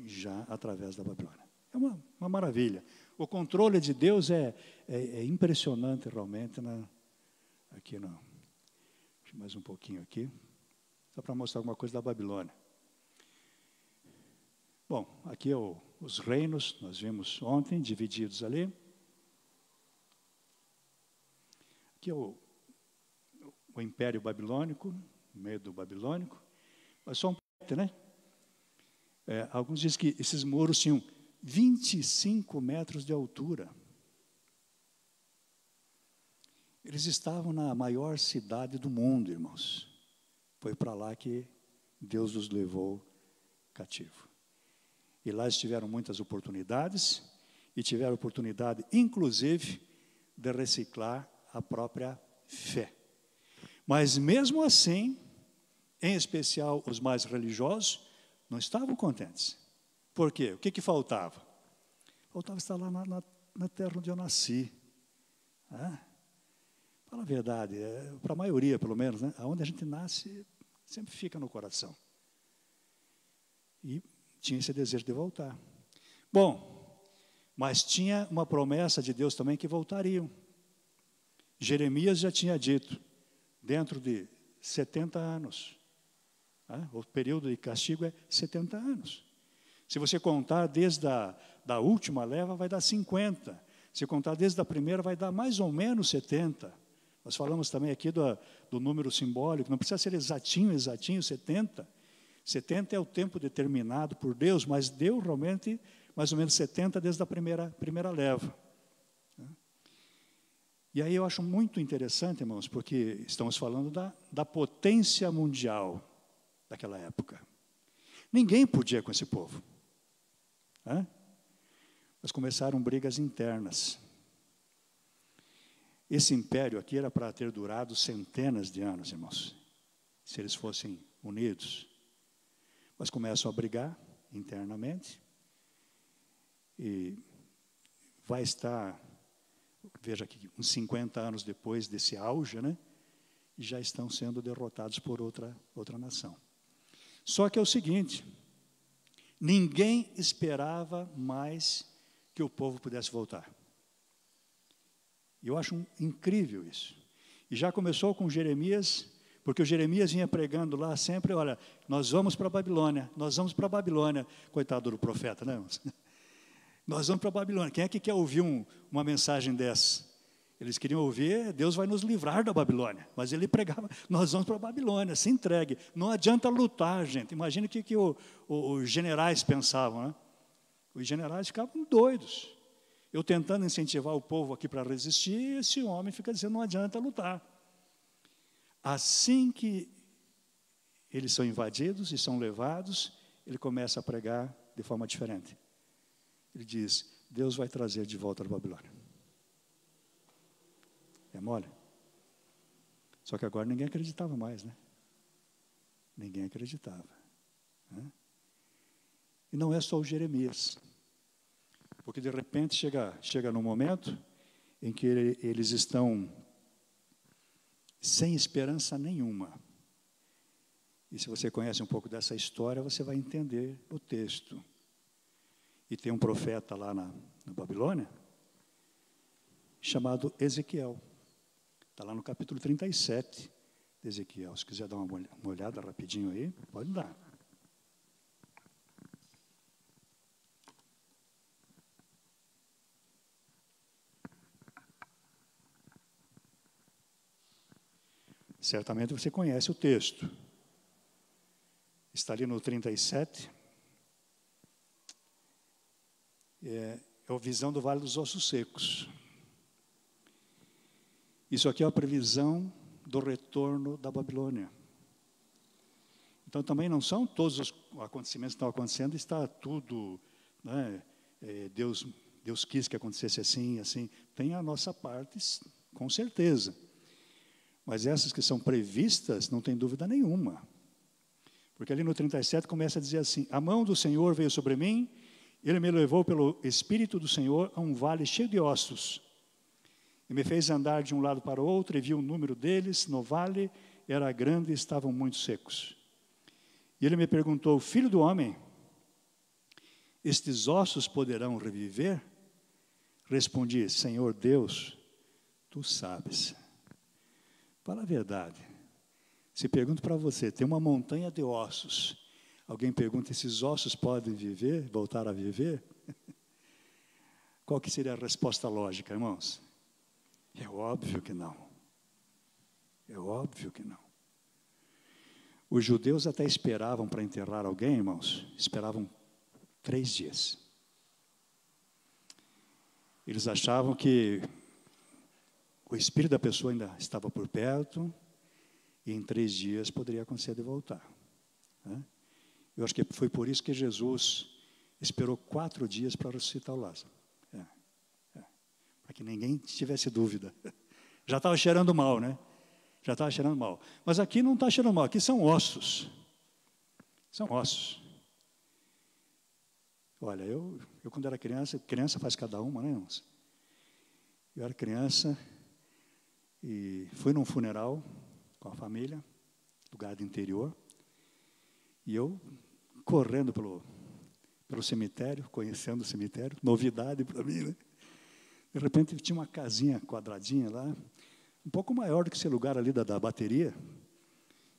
já através da Babilônia. É uma maravilha. O controle de Deus é impressionante realmente. Aqui não. Deixa eu mais um pouquinho aqui, só para mostrar alguma coisa da Babilônia. Bom, aqui os reinos, nós vimos ontem, divididos ali. Aqui é o Império Babilônico, o medo babilônico. Mas só um pouco, né? Alguns dizem que esses muros tinham 25 metros de altura. Eles estavam na maior cidade do mundo, irmãos. Foi para lá que Deus os levou cativo. E lá eles tiveram muitas oportunidades, e tiveram oportunidade, inclusive, de reciclar a própria fé. Mas mesmo assim, em especial os mais religiosos, não estavam contentes. Por quê? O que faltava? Faltava estar lá na terra onde eu nasci. Fala a verdade, para a maioria, pelo menos, né? Onde a gente nasce, sempre fica no coração. E tinha esse desejo de voltar. Bom, mas tinha uma promessa de Deus também que voltariam. Jeremias já tinha dito, dentro de 70 anos. O período de castigo é 70 anos. Se você contar desde da última leva, vai dar 50. Se contar desde a primeira, vai dar mais ou menos 70. Nós falamos também aqui do número simbólico, não precisa ser exatinho, 70. 70 é o tempo determinado por Deus, mas deu realmente mais ou menos 70 desde a primeira leva. E aí eu acho muito interessante, irmãos, porque estamos falando da potência mundial daquela época. Ninguém podia com esse povo. Mas começaram brigas internas. Esse império aqui era para ter durado centenas de anos, irmãos, se eles fossem unidos. Mas começam a brigar internamente e vai estar, veja aqui, uns 50 anos depois desse auge, né? E já estão sendo derrotados por outra nação. Só que é o seguinte, ninguém esperava mais que o povo pudesse voltar. E eu acho incrível isso. E já começou com Jeremias, porque o Jeremias vinha pregando lá sempre, olha, nós vamos para a Babilônia, nós vamos para a Babilônia. Coitado do profeta, né, irmãos? Nós vamos para a Babilônia. Quem é que quer ouvir uma mensagem dessa? Eles queriam ouvir, Deus vai nos livrar da Babilônia. Mas ele pregava, nós vamos para a Babilônia, se entregue. Não adianta lutar, gente. Imagina o que os generais pensavam, né? Os generais ficavam doidos. Eu tentando incentivar o povo aqui para resistir, esse homem fica dizendo, não adianta lutar. Assim que eles são invadidos e são levados, ele começa a pregar de forma diferente. Ele diz, Deus vai trazer de volta a Babilônia. É mole? Só que agora ninguém acreditava mais, né? Ninguém acreditava. Né? E não é só o Jeremias. Porque de repente chega num momento em que eles estão sem esperança nenhuma. E se você conhece um pouco dessa história, você vai entender o texto. E tem um profeta lá na Babilônia, chamado Ezequiel. Está lá no capítulo 37 de Ezequiel. Se quiser dar uma olhada rapidinho aí, pode dar. Certamente você conhece o texto. Está ali no 37. É a visão do Vale dos Ossos Secos. Isso aqui é a previsão do retorno da Babilônia. Então, também não são todos os acontecimentos que estão acontecendo, está tudo, né? Deus quis que acontecesse assim, assim. Tem a nossa parte, com certeza. Mas essas que são previstas, não tem dúvida nenhuma. Porque ali no 37 começa a dizer assim, a mão do Senhor veio sobre mim, ele me levou pelo Espírito do Senhor a um vale cheio de ossos. E me fez andar de um lado para o outro, e vi o número deles no vale, era grande e estavam muito secos. E ele me perguntou, filho do homem, estes ossos poderão reviver? Respondi, Senhor Deus, tu sabes. Fala a verdade. Se pergunto para você, tem uma montanha de ossos. Alguém pergunta, esses ossos podem viver, voltar a viver? Qual que seria a resposta lógica, irmãos? É óbvio que não. É óbvio que não. Os judeus até esperavam para enterrar alguém, irmãos, esperavam 3 dias. Eles achavam que o espírito da pessoa ainda estava por perto e em 3 dias poderia acontecer de voltar. Né? Eu acho que foi por isso que Jesus esperou 4 dias para ressuscitar o Lázaro. Para que ninguém tivesse dúvida. Já estava cheirando mal, né? Já estava cheirando mal. Mas aqui não está cheirando mal, aqui são ossos. São ossos. Olha, eu quando era criança faz cada uma, né, irmãos? Eu era criança e fui num funeral com a família, lugar do interior, e eu correndo pelo cemitério, conhecendo o cemitério, novidade para mim, né? De repente tinha uma casinha quadradinha lá, um pouco maior do que esse lugar ali da bateria,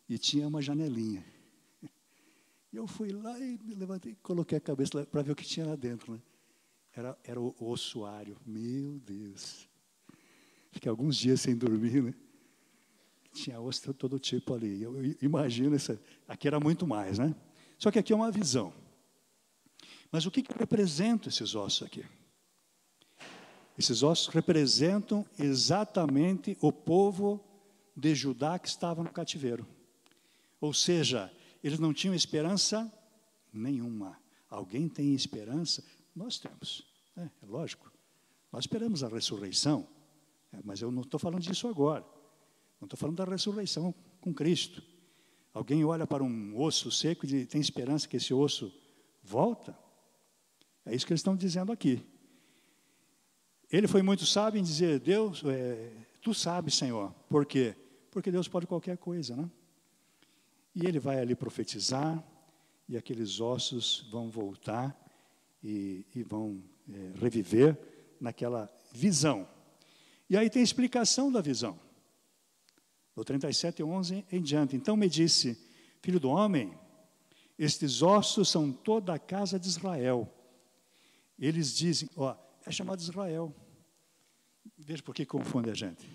e tinha uma janelinha. E eu fui lá e me levantei, coloquei a cabeça para ver o que tinha lá dentro, né? Era o ossuário. Meu Deus. Fiquei alguns dias sem dormir, né? Tinha osso de todo tipo ali. Eu imagino, aqui era muito mais, né? Só que aqui é uma visão. Mas o que representam esses ossos aqui? Esses ossos representam exatamente o povo de Judá que estava no cativeiro. Ou seja, eles não tinham esperança nenhuma. Alguém tem esperança? Nós temos. É lógico. Nós esperamos a ressurreição. Mas eu não estou falando disso agora. Não estou falando da ressurreição com Cristo. Alguém olha para um osso seco e tem esperança que esse osso volta? É isso que eles estão dizendo aqui. Ele foi muito sábio em dizer, Deus, tu sabes, Senhor. Por quê? Porque Deus pode qualquer coisa, né? E ele vai ali profetizar, e aqueles ossos vão voltar e vão reviver naquela visão. E aí tem a explicação da visão. Do 37:11 em diante. Então me disse, filho do homem, estes ossos são toda a casa de Israel. Eles dizem, é chamado Israel. Veja por que confunde a gente.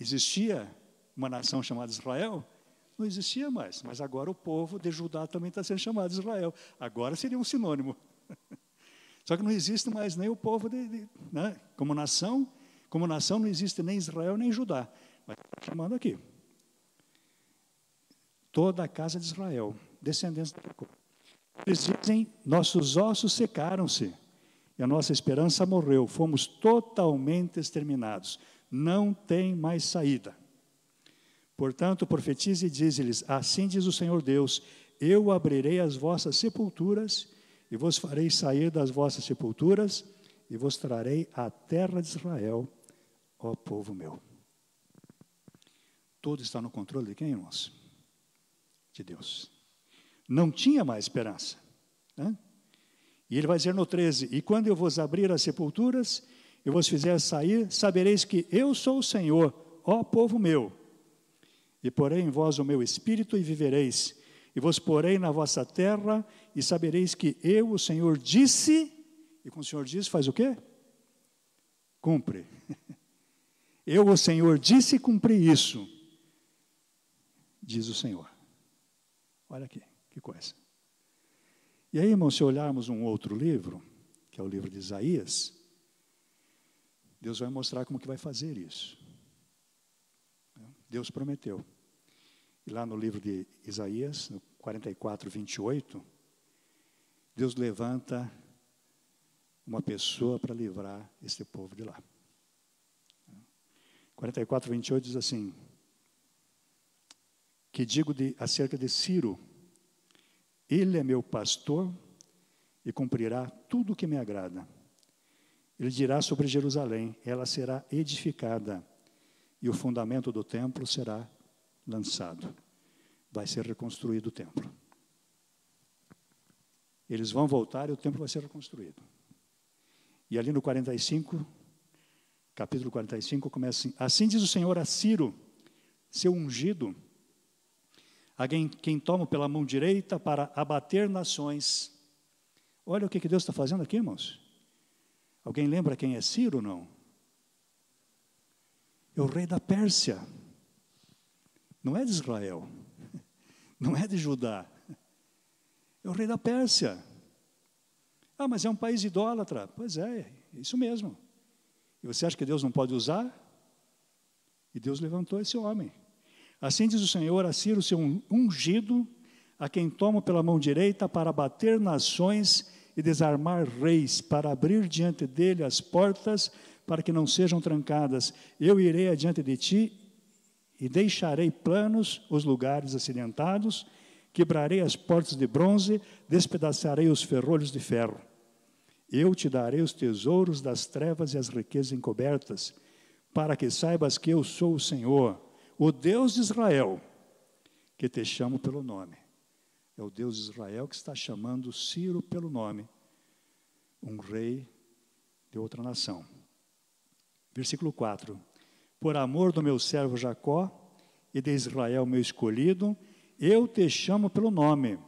Existia uma nação chamada Israel? Não existia mais, mas agora o povo de Judá também está sendo chamado Israel. Agora seria um sinônimo. Só que não existe mais nem o povo né? Como nação não existe nem Israel nem Judá. Mas está chamando aqui. Toda a casa de Israel, descendentes de Jacó. Eles dizem, nossos ossos secaram-se, e a nossa esperança morreu, fomos totalmente exterminados, não tem mais saída. Portanto, profetize e dize-lhes, assim diz o Senhor Deus, eu abrirei as vossas sepulturas, e vos farei sair das vossas sepulturas, e vos trarei à terra de Israel, ó povo meu. Tudo está no controle de quem, irmãos? De Deus. Não tinha mais esperança, né? E ele vai dizer no 13, e quando eu vos abrir as sepulturas, e vos fizer sair, sabereis que eu sou o Senhor, ó povo meu, e porei em vós o meu espírito e vivereis, e vos porei na vossa terra, e sabereis que eu, o Senhor, disse, e com o Senhor diz, faz o quê? Cumpre. Eu, o Senhor, disse e cumpri isso, diz o Senhor. Olha aqui, que coisa. E aí, irmão, se olharmos um outro livro, que é o livro de Isaías, Deus vai mostrar como que vai fazer isso. Deus prometeu. E lá no livro de Isaías, no 44:28, Deus levanta uma pessoa para livrar este povo de lá. 44:28 diz assim, que digo acerca de Ciro, ele é meu pastor e cumprirá tudo o que me agrada. Ele dirá sobre Jerusalém, ela será edificada e o fundamento do templo será lançado. Vai ser reconstruído o templo. Eles vão voltar e o templo vai ser reconstruído. E ali no 45, capítulo 45, começa assim, assim diz o Senhor a Ciro, seu ungido, a quem tomo pela mão direita para abater nações. Olha o que Deus está fazendo aqui, irmãos. Alguém lembra quem é Ciro ou não? É o rei da Pérsia. Não é de Israel. Não é de Judá. É o rei da Pérsia. Ah, mas é um país idólatra. Pois é isso mesmo. E você acha que Deus não pode usar? E Deus levantou esse homem. Assim diz o Senhor a Ciro, seu ungido, a quem tomo pela mão direita para bater nações e desarmar reis, para abrir diante dele as portas, para que não sejam trancadas. Eu irei adiante de ti e deixarei planos os lugares acidentados, quebrarei as portas de bronze, despedaçarei os ferrolhos de ferro. Eu te darei os tesouros das trevas e as riquezas encobertas, para que saibas que eu sou o Senhor, o Deus de Israel, que te chamo pelo nome. É o Deus de Israel que está chamando Ciro pelo nome, um rei de outra nação. Versículo 4. Por amor do meu servo Jacó e de Israel meu escolhido, eu te chamo pelo nome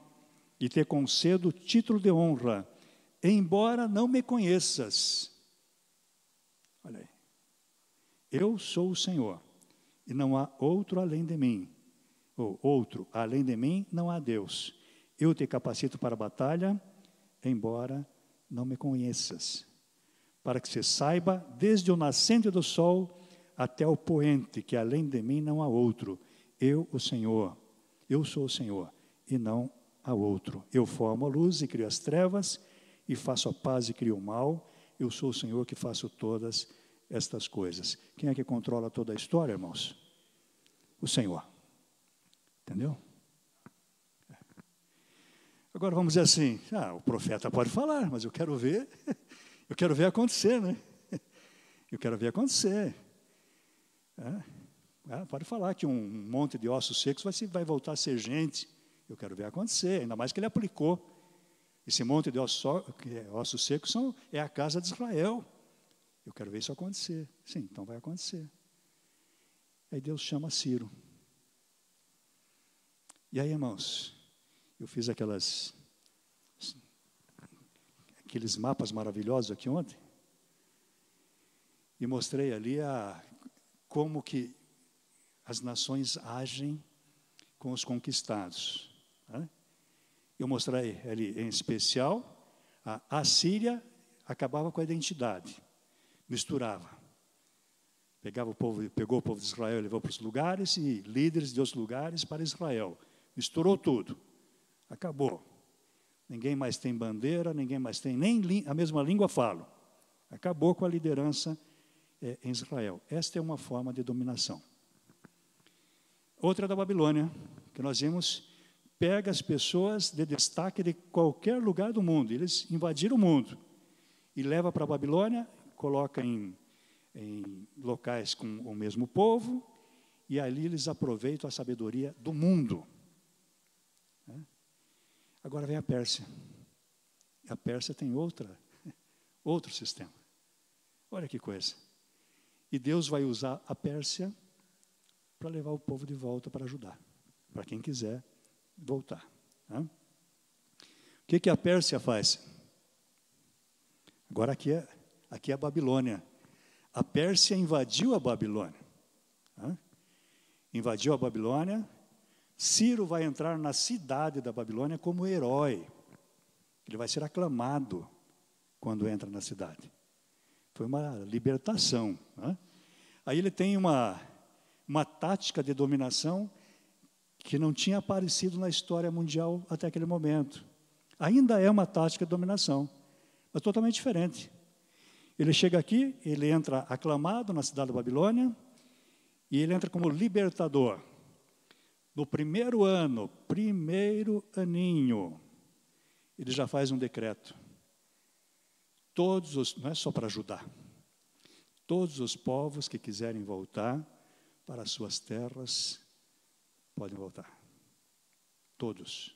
e te concedo título de honra, embora não me conheças. Olha aí. Eu sou o Senhor, e não há outro além de mim. Ou outro, além de mim, não há Deus. Eu te capacito para a batalha, embora não me conheças. Para que você saiba, desde o nascente do sol até o poente, que além de mim não há outro. Eu, o Senhor, eu sou o Senhor, e não há outro. Eu formo a luz e crio as trevas, e faço a paz e crio o mal. Eu sou o Senhor que faço todas estas coisas. Quem é que controla toda a história, irmãos? O Senhor. Entendeu? Agora vamos dizer assim, o profeta pode falar, mas eu quero ver acontecer, né? Eu quero ver acontecer. Pode falar que um monte de ossos secos vai voltar a ser gente. Eu quero ver acontecer, ainda mais que ele aplicou. Esse monte de ossos secos é a casa de Israel. Eu quero ver isso acontecer. Sim, então vai acontecer. Aí Deus chama Ciro. E aí, irmãos, eu fiz aqueles mapas maravilhosos aqui ontem e mostrei ali como que as nações agem com os conquistados. Né? Eu mostrei ali, em especial, a Assíria acabava com a identidade, misturava. Pegou o povo de Israel e levou para os lugares e líderes de outros lugares para Israel. Misturou tudo. Acabou. Ninguém mais tem bandeira, ninguém mais tem nem a mesma língua fala. Acabou com a liderança em Israel. Esta é uma forma de dominação. Outra é da Babilônia, que nós vimos, pega as pessoas de destaque de qualquer lugar do mundo. Eles invadiram o mundo e leva para a Babilônia, coloca em locais com o mesmo povo, e ali eles aproveitam a sabedoria do mundo. Agora vem a Pérsia. A Pérsia tem outro sistema. Olha que coisa. E Deus vai usar a Pérsia para levar o povo de volta para ajudar, para quem quiser voltar. O que a Pérsia faz? Agora aqui é a Babilônia. A Pérsia invadiu a Babilônia. Invadiu a Babilônia. Ciro vai entrar na cidade da Babilônia como herói. Ele vai ser aclamado quando entra na cidade. Foi uma libertação. Aí ele tem uma tática de dominação que não tinha aparecido na história mundial até aquele momento. Ainda é uma tática de dominação, mas totalmente diferente. Ele chega aqui, ele entra aclamado na cidade da Babilônia, e ele entra como libertador. No primeiro aninho, ele já faz um decreto. Não é só para ajudar, todos os povos que quiserem voltar para as suas terras, podem voltar. Todos.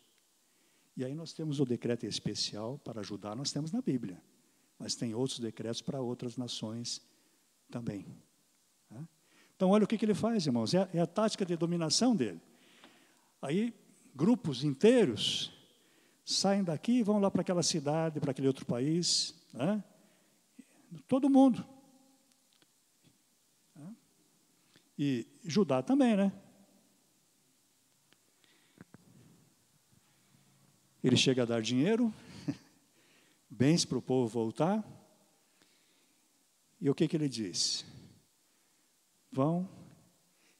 E aí nós temos o decreto especial para ajudar, nós temos na Bíblia. Mas tem outros decretos para outras nações também. Então, olha o que ele faz, irmãos. É a tática de dominação dele. Aí, grupos inteiros saem daqui e vão lá para aquela cidade, para aquele outro país. Todo mundo. E Judá também, né? Ele chega a dar dinheiro, bens para o povo voltar. E o que ele diz? Vão,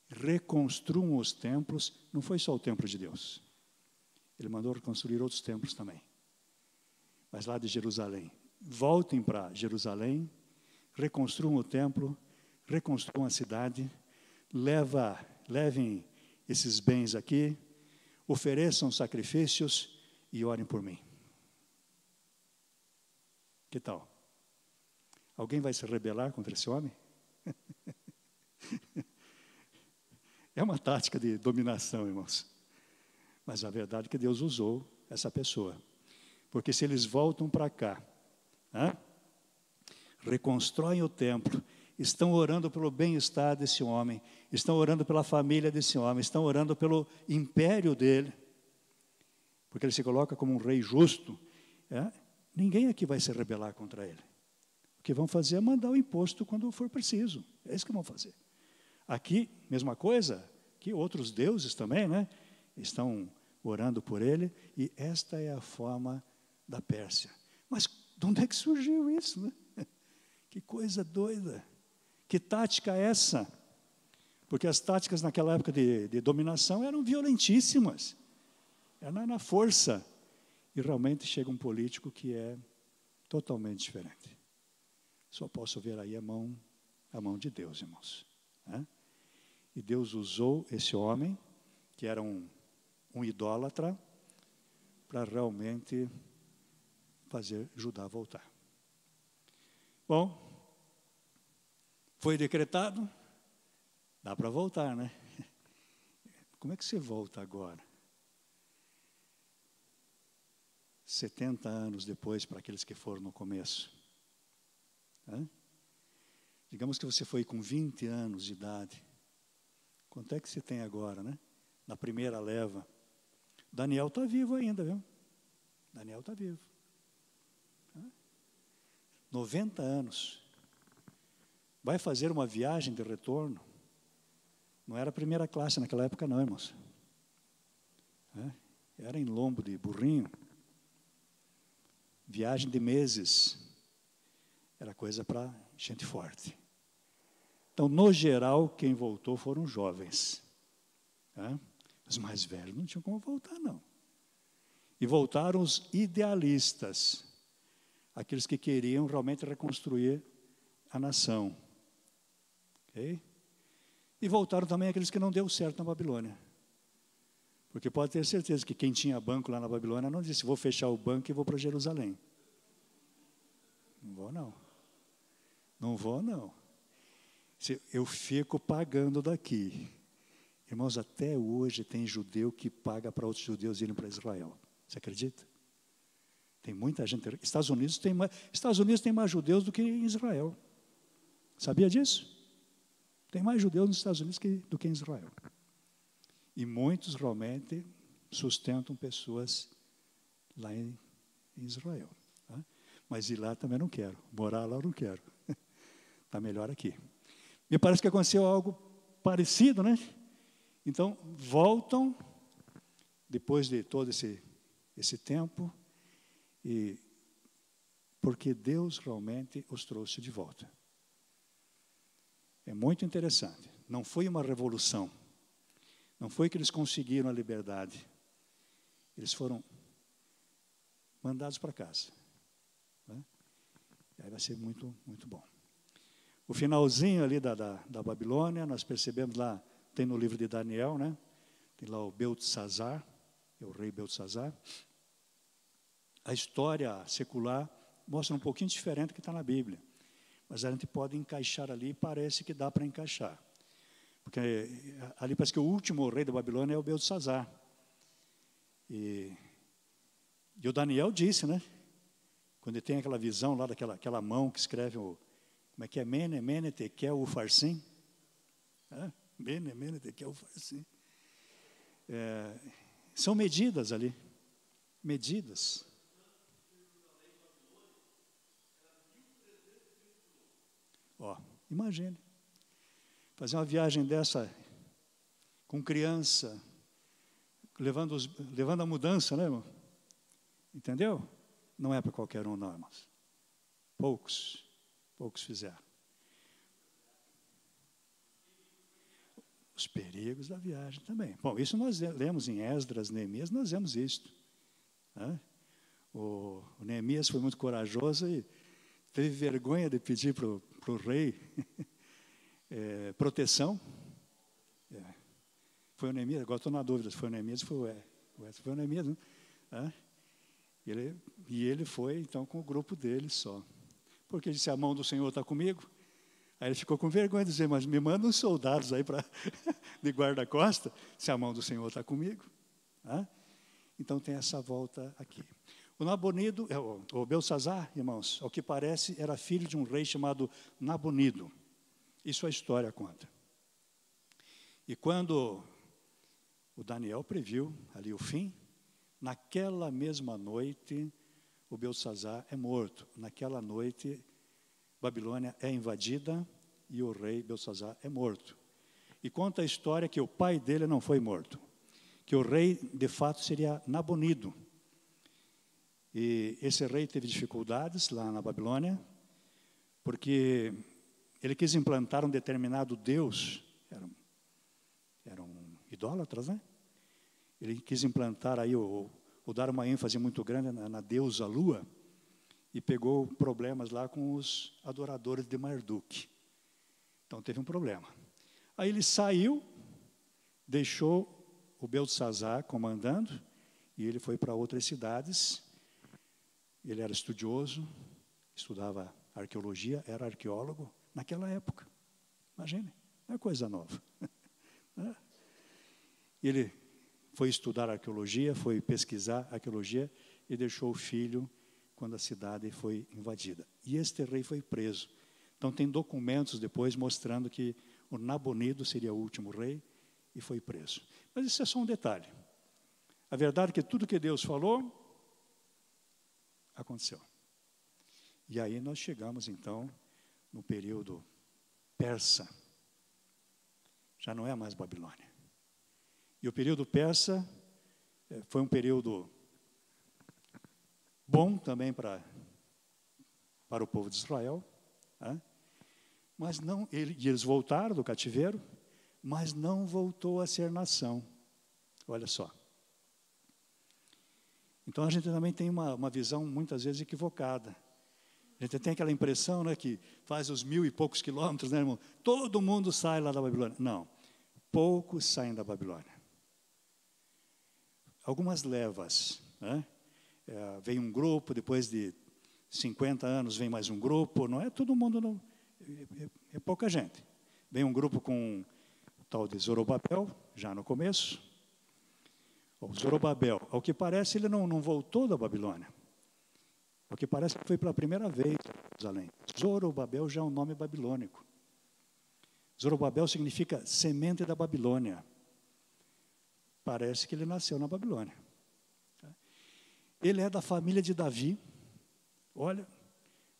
reconstruam os templos. Não foi só o templo de Deus. Ele mandou reconstruir outros templos também. Mas lá de Jerusalém. Voltem para Jerusalém, reconstruam o templo, reconstruam a cidade, levem esses bens aqui, ofereçam sacrifícios e orem por mim. Que tal? Alguém vai se rebelar contra esse homem? É uma tática de dominação, irmãos. Mas a verdade é que Deus usou essa pessoa. Porque se eles voltam para cá, reconstroem o templo, estão orando pelo bem-estar desse homem, estão orando pela família desse homem, estão orando pelo império dele, porque ele se coloca como um rei justo. Ninguém aqui vai se rebelar contra ele. O que vão fazer é mandar o imposto quando for preciso. É isso que vão fazer. Aqui, mesma coisa, que outros deuses também, né, estão orando por ele, e esta é a forma da Pérsia. Mas de onde é que surgiu isso, né? Que coisa doida. Que tática é essa? Porque as táticas naquela época de dominação eram violentíssimas. Era na força. E realmente chega um político que é totalmente diferente. Só posso ver aí a mão de Deus, irmãos. E Deus usou esse homem, que era um idólatra, para realmente fazer Judá voltar. Bom, foi decretado, dá para voltar, né? Como é que você volta agora? 70 anos depois, para aqueles que foram no começo. Digamos que você foi com 20 anos de idade. Quanto é que você tem agora, né? Na primeira leva. Daniel está vivo ainda, viu? Daniel está vivo. 90 anos. Vai fazer uma viagem de retorno. Não era primeira classe naquela época, não, irmãos. Era em lombo de burrinho. Viagem de meses. Era coisa para gente forte. Então, no geral, quem voltou foram jovens. Os mais velhos não tinham como voltar, não. E voltaram os idealistas. Aqueles que queriam realmente reconstruir a nação. Okay? E voltaram também aqueles que não deu certo na Babilônia. Porque pode ter certeza que quem tinha banco lá na Babilônia não disse, vou fechar o banco e vou para Jerusalém. Não vou, não. Não vou, não. Eu fico pagando daqui. Irmãos, até hoje tem judeu que paga para outros judeus irem para Israel. Você acredita? Tem muita gente. Estados Unidos tem mais judeus do que em Israel. Sabia disso? Tem mais judeus nos Estados Unidos do que em Israel. E muitos realmente sustentam pessoas lá em Israel. Mas ir lá também não quero. Morar lá eu não quero. Está melhor aqui. Me parece que aconteceu algo parecido, né? Então, voltam, depois de todo esse tempo, e porque Deus realmente os trouxe de volta. É muito interessante. Não foi uma revolução. Não foi que eles conseguiram a liberdade. Eles foram mandados para casa. Aí vai ser muito, muito bom. O finalzinho ali da Babilônia, nós percebemos lá, tem no livro de Daniel, né? Tem lá o Beltesazar, é o rei Beltesazar. A história secular mostra um pouquinho diferente do que está na Bíblia. Mas a gente pode encaixar ali e parece que dá para encaixar. Porque ali parece que o último rei da Babilônia é o Beltesazar. E o Daniel disse, né? Quando ele tem aquela visão lá daquela mão que escreve como é que é? Mene, Mene, Tekel, Ufarsim. Mene, Mene, Tekel, Ufarsim. São medidas ali. Medidas. Imagine. Fazer uma viagem dessa com criança, levando a mudança, né, irmão? Entendeu? Não é para qualquer um, não, irmãos. Poucos fizeram. Os perigos da viagem também. Bom, isso nós lemos em Esdras, Neemias, nós vemos isso. O Neemias foi muito corajoso e teve vergonha de pedir para o rei proteção. Foi o Neemias, agora estou na dúvida se foi o Neemias ou foi o Neemias, né? E ele foi, então, com o grupo dele só. Porque ele disse, a mão do Senhor está comigo. Aí ele ficou com vergonha de dizer, mas me manda uns soldados aí de guarda-costa, se a mão do Senhor está comigo. Então tem essa volta aqui. O Nabonido, o Beltesazar, irmãos, ao que parece, era filho de um rei chamado Nabonido. Isso a história conta. E quando o Daniel previu ali o fim, naquela mesma noite, o Beltsazar é morto. Naquela noite, Babilônia é invadida e o rei Beltsazar é morto. E conta a história que o pai dele não foi morto, que o rei, de fato, seria Nabonido. E esse rei teve dificuldades lá na Babilônia, porque ele quis implantar um determinado deus, eram idólatras, né? Ele quis implantar aí, ou dar uma ênfase muito grande na deusa Lua, e pegou problemas lá com os adoradores de Marduk. Então teve um problema. Aí ele saiu, deixou o Beltsazar comandando, e ele foi para outras cidades. Ele era estudioso, estudava arqueologia, era arqueólogo naquela época. Imagine, não é coisa nova. Ele foi estudar arqueologia, foi pesquisar arqueologia e deixou o filho quando a cidade foi invadida. E este rei foi preso. Então tem documentos depois mostrando que o Nabonido seria o último rei e foi preso. Mas isso é só um detalhe. A verdade é que tudo que Deus falou, aconteceu. E aí nós chegamos então no período persa. Já não é mais Babilônia. E o período persa foi um período bom também para o povo de Israel, né? Mas não, eles voltaram do cativeiro, mas não voltou a ser nação. Olha só. Então a gente também tem uma visão muitas vezes equivocada. A gente tem aquela impressão, né, que faz os 1000 e poucos quilômetros, né, irmão? Todo mundo sai lá da Babilônia. Não, poucos saem da Babilônia. Algumas levas, né? Vem um grupo, depois de 50 anos vem mais um grupo, não é todo mundo, não, é pouca gente. Vem um grupo com o tal de Zorobabel, já no começo. O Zorobabel, ao que parece, ele não voltou da Babilônia. Ao que parece, foi pela primeira vez em Jerusalém. Zorobabel já é um nome babilônico. Zorobabel significa semente da Babilônia. Parece que ele nasceu na Babilônia. Ele é da família de Davi. Olha,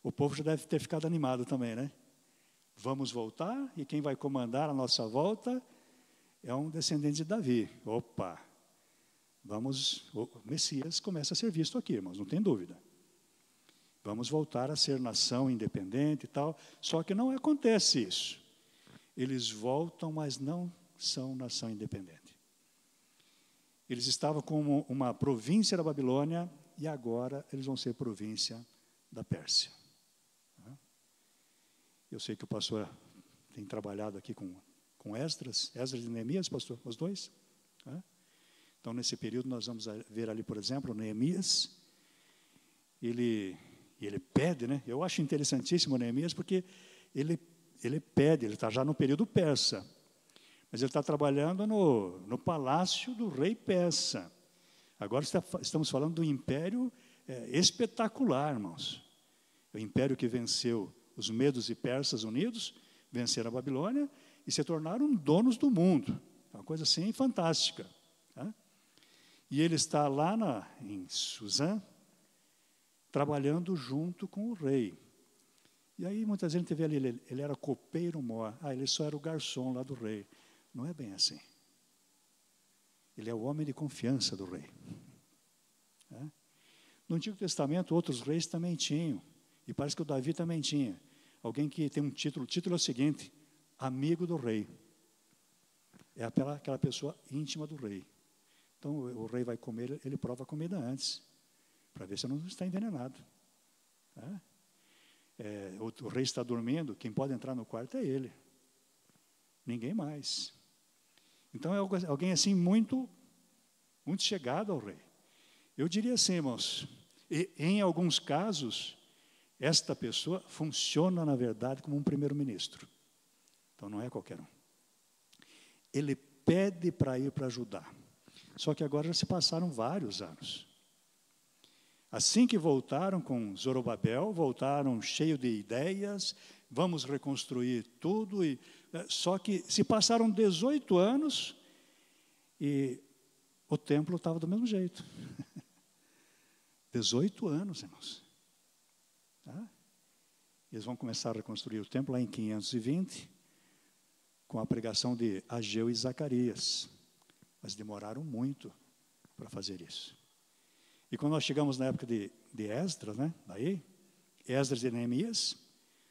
o povo já deve ter ficado animado também, né? Vamos voltar e quem vai comandar a nossa volta é um descendente de Davi. Opa! O Messias começa a ser visto aqui, irmãos, não tem dúvida. Vamos voltar a ser nação independente e tal. Só que não acontece isso. Eles voltam, mas não são nação independente. Eles estavam como uma província da Babilônia e agora eles vão ser província da Pérsia. Eu sei que o pastor tem trabalhado aqui com Esdras e Neemias, pastor, os dois. Então, nesse período, nós vamos ver ali, por exemplo, Neemias. Ele pede, né? Eu acho interessantíssimo Neemias, porque ele pede, ele está já no período persa. Mas ele está trabalhando no palácio do rei persa. Agora estamos falando do império espetacular, irmãos. O império que venceu os medos e persas unidos, venceram a Babilônia e se tornaram donos do mundo. É uma coisa assim fantástica. Tá? E ele está lá em Suzã, trabalhando junto com o rei. E aí muitas vezes a gente vê ali, ele era copeiro mor. Ele só era o garçom lá do rei. Não é bem assim. Ele é o homem de confiança do rei. No Antigo Testamento, outros reis também tinham. E parece que o Davi também tinha. Alguém que tem um título. O título é o seguinte: amigo do rei. É aquela pessoa íntima do rei. Então, o rei vai comer, ele prova a comida antes, para ver se não está envenenado. O rei está dormindo, quem pode entrar no quarto é ele. Ninguém mais. Então, é alguém assim muito, muito chegado ao rei. Eu diria assim, irmãos, em alguns casos, esta pessoa funciona, na verdade, como um primeiro-ministro. Então, não é qualquer um. Ele pede para ir para ajudar. Só que agora já se passaram vários anos. Assim que voltaram com Zorobabel, voltaram cheio de ideias, vamos reconstruir tudo. Só que se passaram 18 anos e o templo estava do mesmo jeito. 18 anos, irmãos. Tá? Eles vão começar a reconstruir o templo lá em 520, com a pregação de Ageu e Zacarias. Mas demoraram muito para fazer isso. E quando nós chegamos na época de Esdras, né? Daí, Esdras e Neemias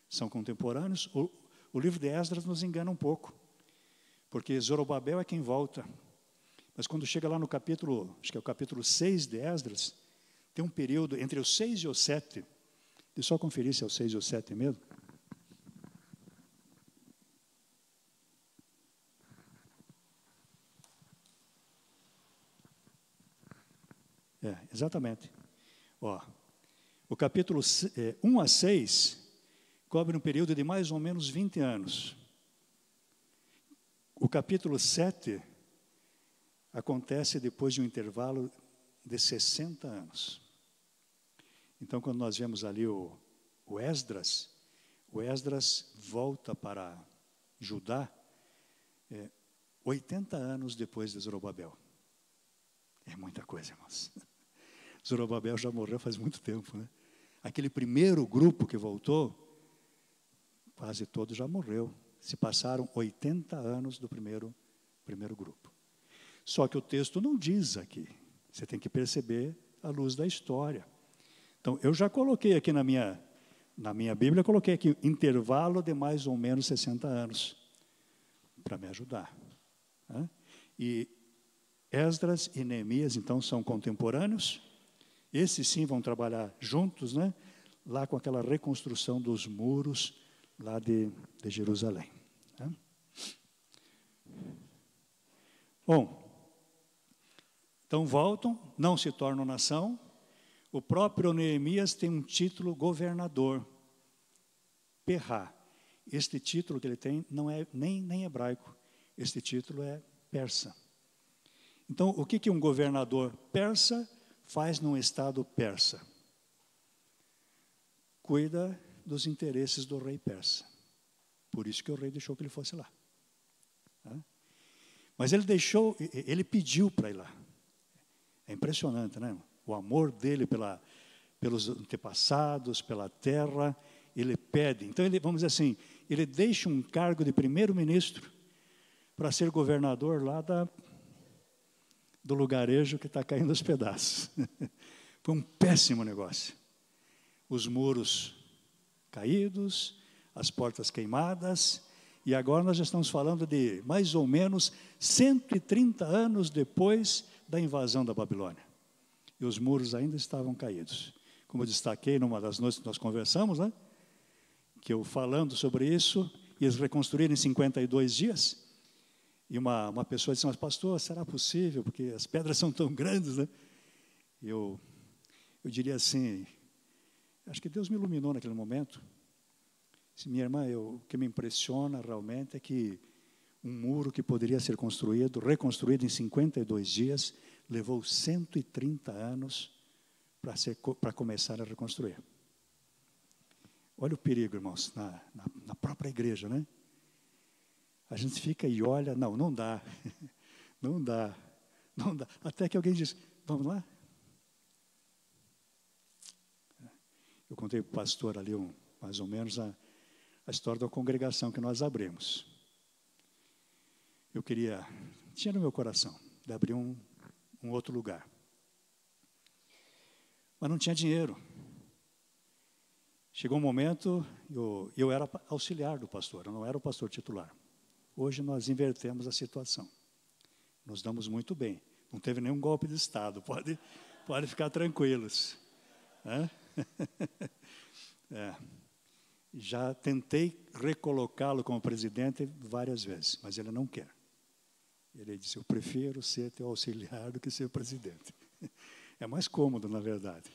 são contemporâneos. O livro de Esdras nos engana um pouco, porque Zorobabel é quem volta. Mas quando chega lá no capítulo, acho que é o capítulo 6 de Esdras, tem um período entre o 6 e o 7. Deixa eu só conferir se é o 6 e o 7 mesmo. Exatamente. Ó, o capítulo 1 a 6 cobre um período de mais ou menos 20 anos. O capítulo 7 acontece depois de um intervalo de 60 anos. Então, quando nós vemos ali o Esdras volta para Judá 80 anos depois de Zorobabel. É muita coisa, irmãos. Zorobabel já morreu faz muito tempo, né? Aquele primeiro grupo que voltou, quase todo já morreu. Se passaram 80 anos do primeiro grupo. Só que o texto não diz aqui. Você tem que perceber à luz da história. Então, eu já coloquei aqui na minha Bíblia, coloquei aqui intervalo de mais ou menos 60 anos, para me ajudar. Né? E Esdras e Neemias, então, são contemporâneos. Esses sim vão trabalhar juntos, né? Lá com aquela reconstrução dos muros lá de Jerusalém. Né? Bom, então voltam, não se tornam nação. O próprio Neemias tem um título governador, Perrá. Este título que ele tem não é nem hebraico, este título é persa. Então, o que um governador persa faz num estado persa? Cuida dos interesses do rei persa. Por isso que o rei deixou que ele fosse lá. Mas ele pediu para ir lá. É impressionante, né? O amor dele pelos antepassados, pela terra, ele pede. Então, vamos dizer assim, ele deixa um cargo de primeiro-ministro para ser governador lá do lugarejo que está caindo aos pedaços. Foi um péssimo negócio. Os muros caídos, as portas queimadas, e agora nós já estamos falando de mais ou menos 130 anos depois da invasão da Babilônia. E os muros ainda estavam caídos. Como eu destaquei numa das noites que nós conversamos, né? Que eu falando sobre isso, e eles reconstruíram em 52 dias. E uma pessoa disse, mas pastor, será possível? Porque as pedras são tão grandes, né? Eu diria assim, acho que Deus me iluminou naquele momento. Disse, minha irmã, o que me impressiona realmente é que um muro que poderia ser reconstruído em 52 dias, levou 130 anos para começar a reconstruir. Olha o perigo, irmãos, na própria igreja, né? A gente fica e olha, não dá, não dá. Até que alguém diz, vamos lá? Eu contei para o pastor ali, mais ou menos, a história da congregação que nós abrimos. Tinha no meu coração, de abrir um outro lugar. Mas não tinha dinheiro. Chegou um momento, eu era auxiliar do pastor, eu não era o pastor titular. Hoje nós invertemos a situação. Nos damos muito bem. Não teve nenhum golpe de Estado, pode ficar tranquilos. Já tentei recolocá-lo como presidente várias vezes, mas ele não quer. Ele disse, eu prefiro ser teu auxiliar do que ser presidente. É mais cômodo, na verdade.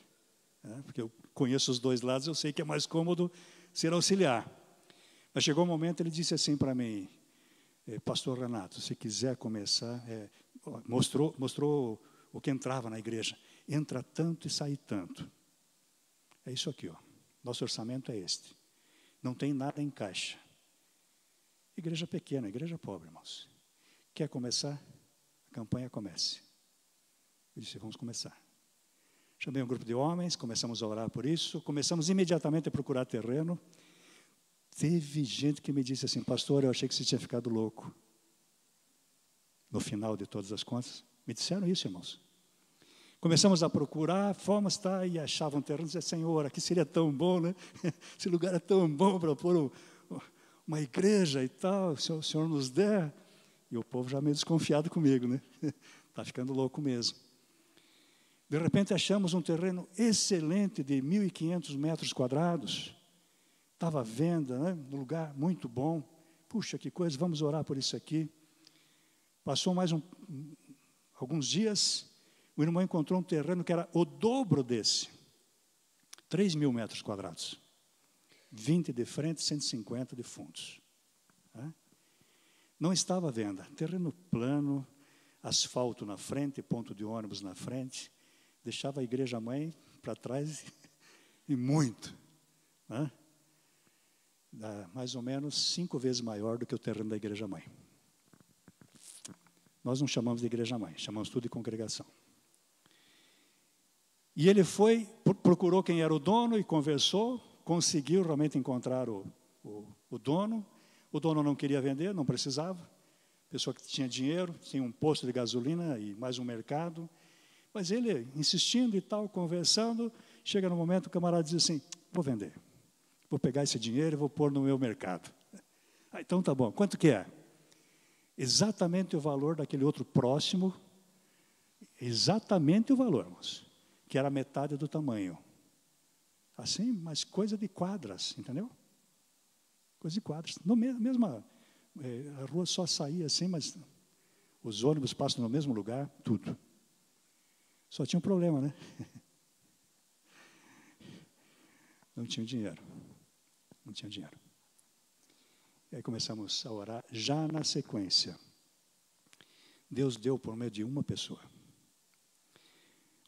Porque eu conheço os dois lados, eu sei que é mais cômodo ser auxiliar. Mas chegou um momento, ele disse assim para mim, pastor Renato, se quiser começar, mostrou o que entrava na igreja. Entra tanto e sai tanto. É isso aqui, ó. Nosso orçamento é este. Não tem nada em caixa. Igreja pequena, igreja pobre, irmãos. Quer começar? A campanha comece. Eu disse, vamos começar. Chamei um grupo de homens, começamos a orar por isso, começamos imediatamente a procurar terreno. Teve gente que me disse assim, pastor, eu achei que você tinha ficado louco. No final de todas as contas, me disseram isso, irmãos. Começamos a procurar, fomos, e achavam terreno, e diziam, Senhor, aqui seria tão bom, né? Esse lugar é tão bom para pôr uma igreja e tal, se o Senhor nos der. E o povo já meio desconfiado comigo, né? Está ficando louco mesmo. De repente achamos um terreno excelente de 1.500 metros quadrados. Estava à venda, né? Um lugar muito bom. Puxa, que coisa, vamos orar por isso aqui. Passou mais alguns dias, o irmão encontrou um terreno que era o dobro desse. 3.000 metros quadrados. 20 de frente, 150 de fundos. Não estava à venda. Terreno plano, asfalto na frente, ponto de ônibus na frente. Deixava a igreja-mãe para trás e muito. Mais ou menos 5 vezes maior do que o terreno da igreja-mãe. Nós não chamamos de igreja-mãe, chamamos tudo de congregação. E ele foi, procurou quem era o dono e conversou, conseguiu realmente encontrar o dono. O dono não queria vender, não precisava. Pessoa que tinha dinheiro, tinha um posto de gasolina e mais um mercado. Mas ele, insistindo e tal, conversando, chega no momento, o camarada diz assim, vou vender. Vou pegar esse dinheiro e vou pôr no meu mercado. Então tá bom, quanto que é? Exatamente o valor daquele outro próximo, exatamente o valor, irmãos, que era metade do tamanho. Assim, mas coisa de quadras, entendeu? Coisa de quadras. A rua só saía assim, mas os ônibus passam no mesmo lugar, tudo. Só tinha um problema, né? Não tinha dinheiro. Não tinha dinheiro. E aí começamos a orar, já na sequência. Deus deu por meio de uma pessoa.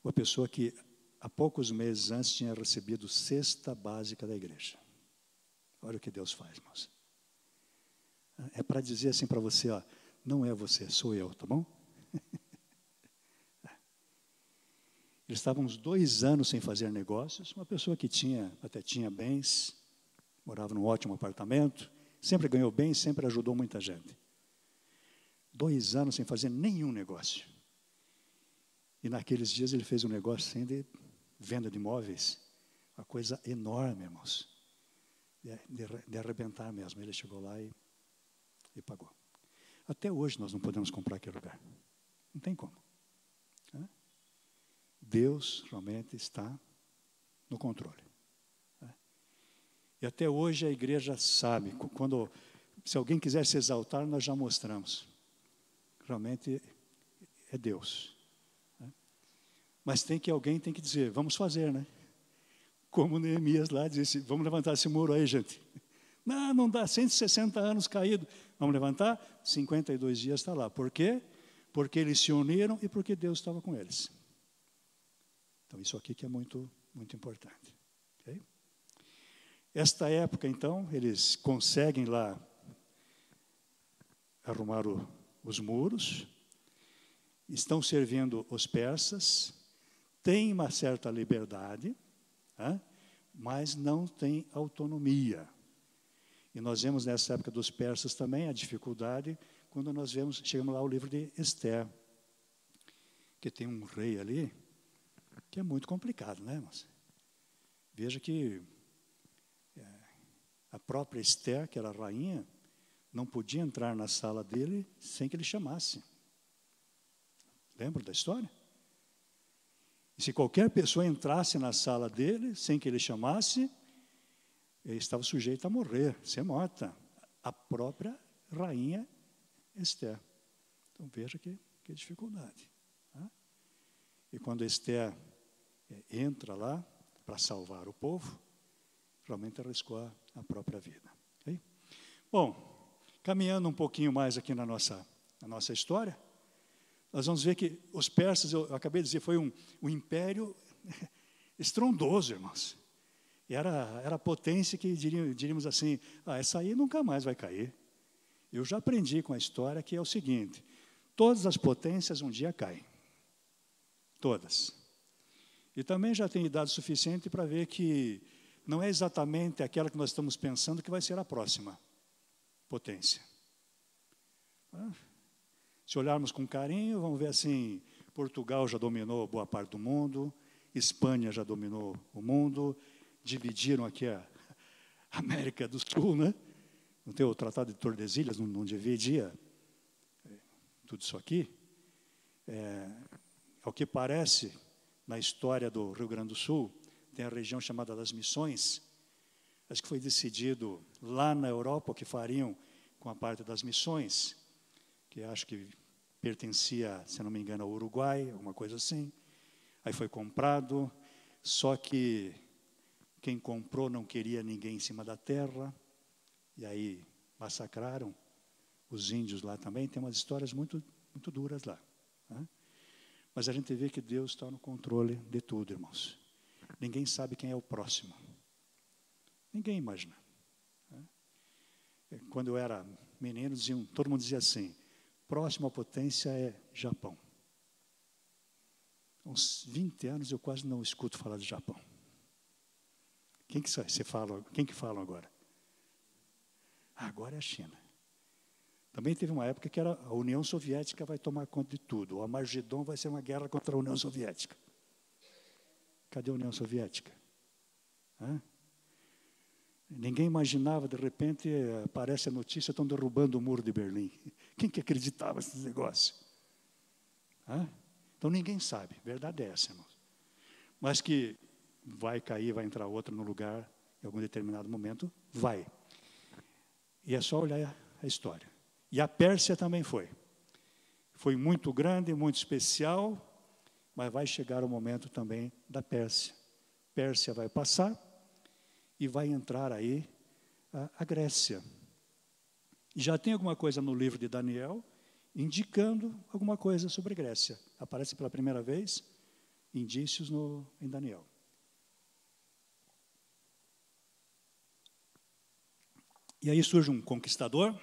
Uma pessoa que, há poucos meses antes, tinha recebido cesta básica da igreja. Olha o que Deus faz, irmãos. É para dizer assim para você, ó, não é você, sou eu, tá bom? Eles estavam uns 2 anos sem fazer negócios. Uma pessoa que até tinha bens, morava num ótimo apartamento, sempre ganhou bem, sempre ajudou muita gente. 2 anos sem fazer nenhum negócio. E naqueles dias ele fez um negócio assim de venda de imóveis. Uma coisa enorme, irmãos. De arrebentar mesmo. Ele chegou lá e pagou. Até hoje nós não podemos comprar aquele lugar. Não tem como. Deus realmente está no controle. E até hoje a igreja sabe, se alguém quiser se exaltar, nós já mostramos. Realmente é Deus. Mas alguém tem que dizer, vamos fazer, né? Como Neemias lá disse, vamos levantar esse muro aí, gente. Não dá, 160 anos caído. Vamos levantar? 52 dias está lá. Por quê? Porque eles se uniram e porque Deus estava com eles. Então, isso aqui que é muito, muito importante. Okay? Esta época, então, eles conseguem lá arrumar os muros, estão servindo os persas, têm uma certa liberdade, mas não têm autonomia. E nós vemos nessa época dos persas também a dificuldade, quando nós chegamos lá ao livro de Esther, que tem um rei ali, que é muito complicado, né, irmãos? Veja que a própria Esther, que era a rainha, não podia entrar na sala dele sem que ele chamasse. Lembra da história? E se qualquer pessoa entrasse na sala dele sem que ele chamasse, ele estava sujeito a morrer, ser morta. A própria rainha Esther. Então veja que dificuldade. E quando Esther entra lá para salvar o povo, realmente arriscou a própria vida. Okay? Bom, caminhando um pouquinho mais aqui na nossa história, nós vamos ver que os persas, eu acabei de dizer, foi um império estrondoso, irmãos. Era a potência que diríamos assim, essa aí nunca mais vai cair. Eu já aprendi com a história que é o seguinte, todas as potências um dia caem. Todas. E também já tenho idade suficiente para ver que não é exatamente aquela que nós estamos pensando que vai ser a próxima potência. Se olharmos com carinho, vamos ver assim, Portugal já dominou boa parte do mundo, Espanha já dominou o mundo, dividiram aqui a América do Sul, né? Não tem o Tratado de Tordesilhas, não dividia tudo isso aqui. Ao que parece, na história do Rio Grande do Sul, tem a região chamada das Missões. Acho que foi decidido lá na Europa o que fariam com a parte das Missões, que acho que pertencia, se não me engano, ao Uruguai, alguma coisa assim. Aí foi comprado, só que quem comprou não queria ninguém em cima da terra, e aí massacraram os índios lá também. Tem umas histórias muito, muito duras lá, né? Mas a gente vê que Deus está no controle de tudo, irmãos. Ninguém sabe quem é o próximo. Ninguém imagina, né? Quando eu era menino, todo mundo dizia assim, próxima potência é Japão. Há uns 20 anos eu quase não escuto falar de Japão. Quem que fala agora? Agora é a China. Também teve uma época que era a União Soviética vai tomar conta de tudo. O Armagedon vai ser uma guerra contra a União Soviética. Cadê a União Soviética? Ninguém imaginava, de repente, aparece a notícia, estão derrubando o muro de Berlim. Quem que acreditava nesse negócio? Então ninguém sabe, verdade é essa, irmãos. Mas que vai cair, vai entrar outro no lugar, em algum determinado momento, vai. E é só olhar a história. E a Pérsia também foi. Foi muito grande, muito especial, mas vai chegar o momento também da Pérsia. Pérsia vai passar e vai entrar aí a Grécia. E já tem alguma coisa no livro de Daniel indicando alguma coisa sobre Grécia. Aparece pela primeira vez indícios em Daniel. E aí surge um conquistador.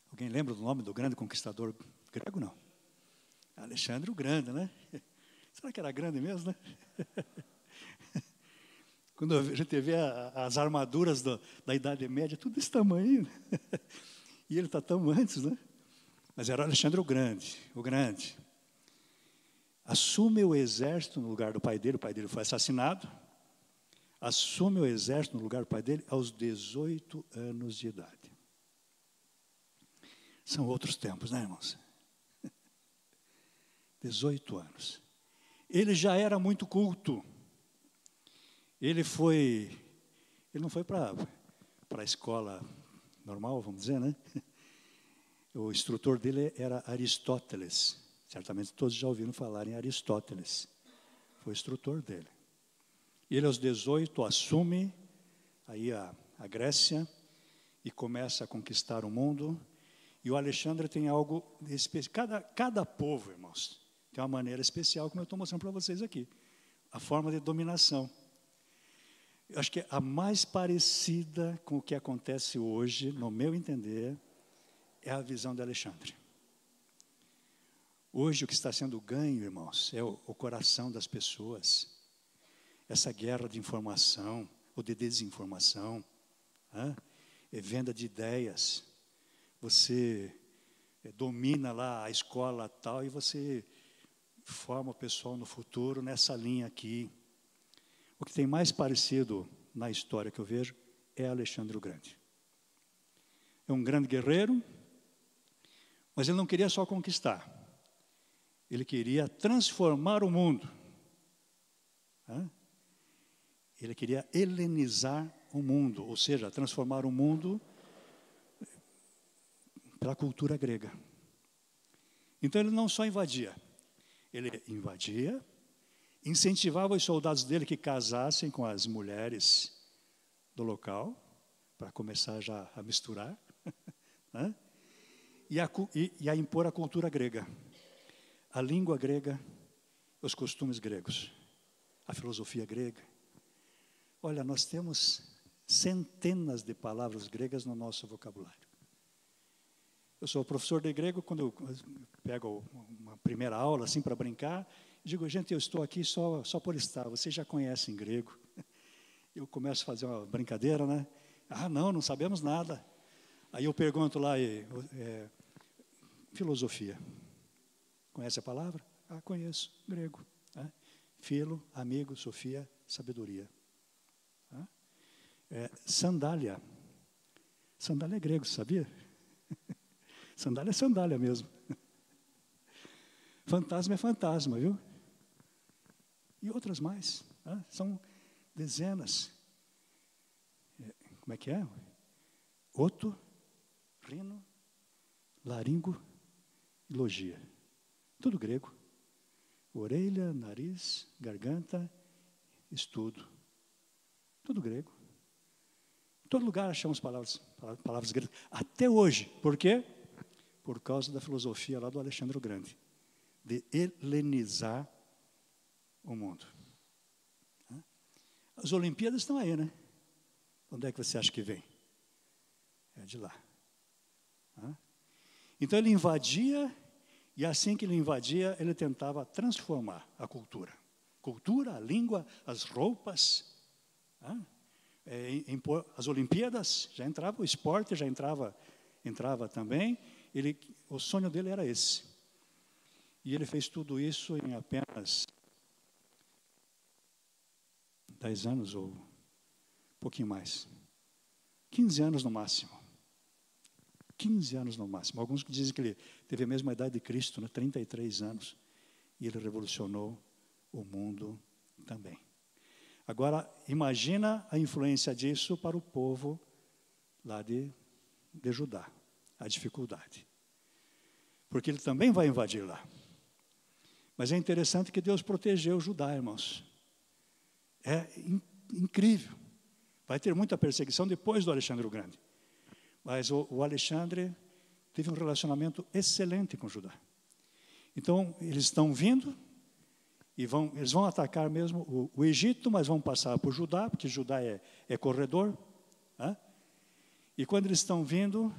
Alguém lembra do nome do grande conquistador grego? Não. Alexandre o Grande, né? Será que era grande mesmo, né? Quando a gente vê as armaduras da Idade Média, tudo desse tamanho, né? E ele está tão antes, né? Mas era Alexandre o Grande. Assume o exército no lugar do pai dele foi assassinado. Assume o exército no lugar do pai dele aos 18 anos de idade. São outros tempos, né, irmãos? 18 anos. Ele já era muito culto. Ele não foi para a escola normal, vamos dizer, né? O instrutor dele era Aristóteles. Certamente todos já ouviram falar em Aristóteles. Foi o instrutor dele. Ele, aos 18, assume aí a Grécia e começa a conquistar o mundo. E o Alexandre tem algo especial. Cada povo, irmãos, tem uma maneira especial, como eu estou mostrando para vocês aqui. A forma de dominação. Eu acho que a mais parecida com o que acontece hoje, no meu entender, é a visão de Alexandre. Hoje o que está sendo ganho, irmãos, é o coração das pessoas. Essa guerra de informação ou de desinformação, é venda de ideias. Você domina lá a escola tal e você forma o pessoal no futuro nessa linha aqui. O que tem mais parecido na história que eu vejo é Alexandre o Grande. É um grande guerreiro, mas ele não queria só conquistar. Ele queria transformar o mundo. Ele queria helenizar o mundo, ou seja, transformar o mundo pela cultura grega. Então ele não só invadia, ele invadia, incentivava os soldados dele que casassem com as mulheres do local, para começar já a misturar, né? e a impor a cultura grega, a língua grega, os costumes gregos, a filosofia grega, Olha, nós temos centenas de palavras gregas no nosso vocabulário. Eu sou professor de grego, quando eu pego uma primeira aula, assim, para brincar, digo, gente, eu estou aqui só por estar, vocês já conhecem grego. Eu começo a fazer uma brincadeira, né? Ah, não sabemos nada. Aí eu pergunto lá, filosofia. Conhece a palavra? Ah, conheço, grego. Né? Filo, amigo, sofia, sabedoria. Sandália. Sandália é grego, sabia? Sandália é sandália mesmo. Fantasma é fantasma, viu? E outras mais. São dezenas. Como é que é? Oto, rino, laringo e logia. Tudo grego. Orelha, nariz, garganta, estudo. Tudo grego. Em todo lugar achamos palavras gregas. Até hoje. Por quê? Por causa da filosofia lá do Alexandre o Grande. De helenizar o mundo. As Olimpíadas estão aí, né? Onde é que você acha que vem? É de lá. Então ele invadia, e assim que ele invadia, ele tentava transformar a cultura. Cultura, a língua, as roupas. As Olimpíadas, já entrava, o esporte já entrava também. O sonho dele era esse. E ele fez tudo isso em apenas 10 anos ou um pouquinho mais. 15 anos no máximo. 15 anos no máximo. Alguns dizem que ele teve a mesma idade de Cristo, né? 33 anos. E ele revolucionou o mundo também. Agora, imagina a influência disso para o povo lá de Judá. A dificuldade. Porque ele também vai invadir lá. Mas é interessante que Deus protegeu Judá, irmãos. É incrível. Vai ter muita perseguição depois do Alexandre o Grande. Mas o Alexandre teve um relacionamento excelente com Judá. Então, eles estão vindo e eles vão atacar mesmo o Egito, mas vão passar por Judá, porque Judá é corredor. E quando eles estão vindo,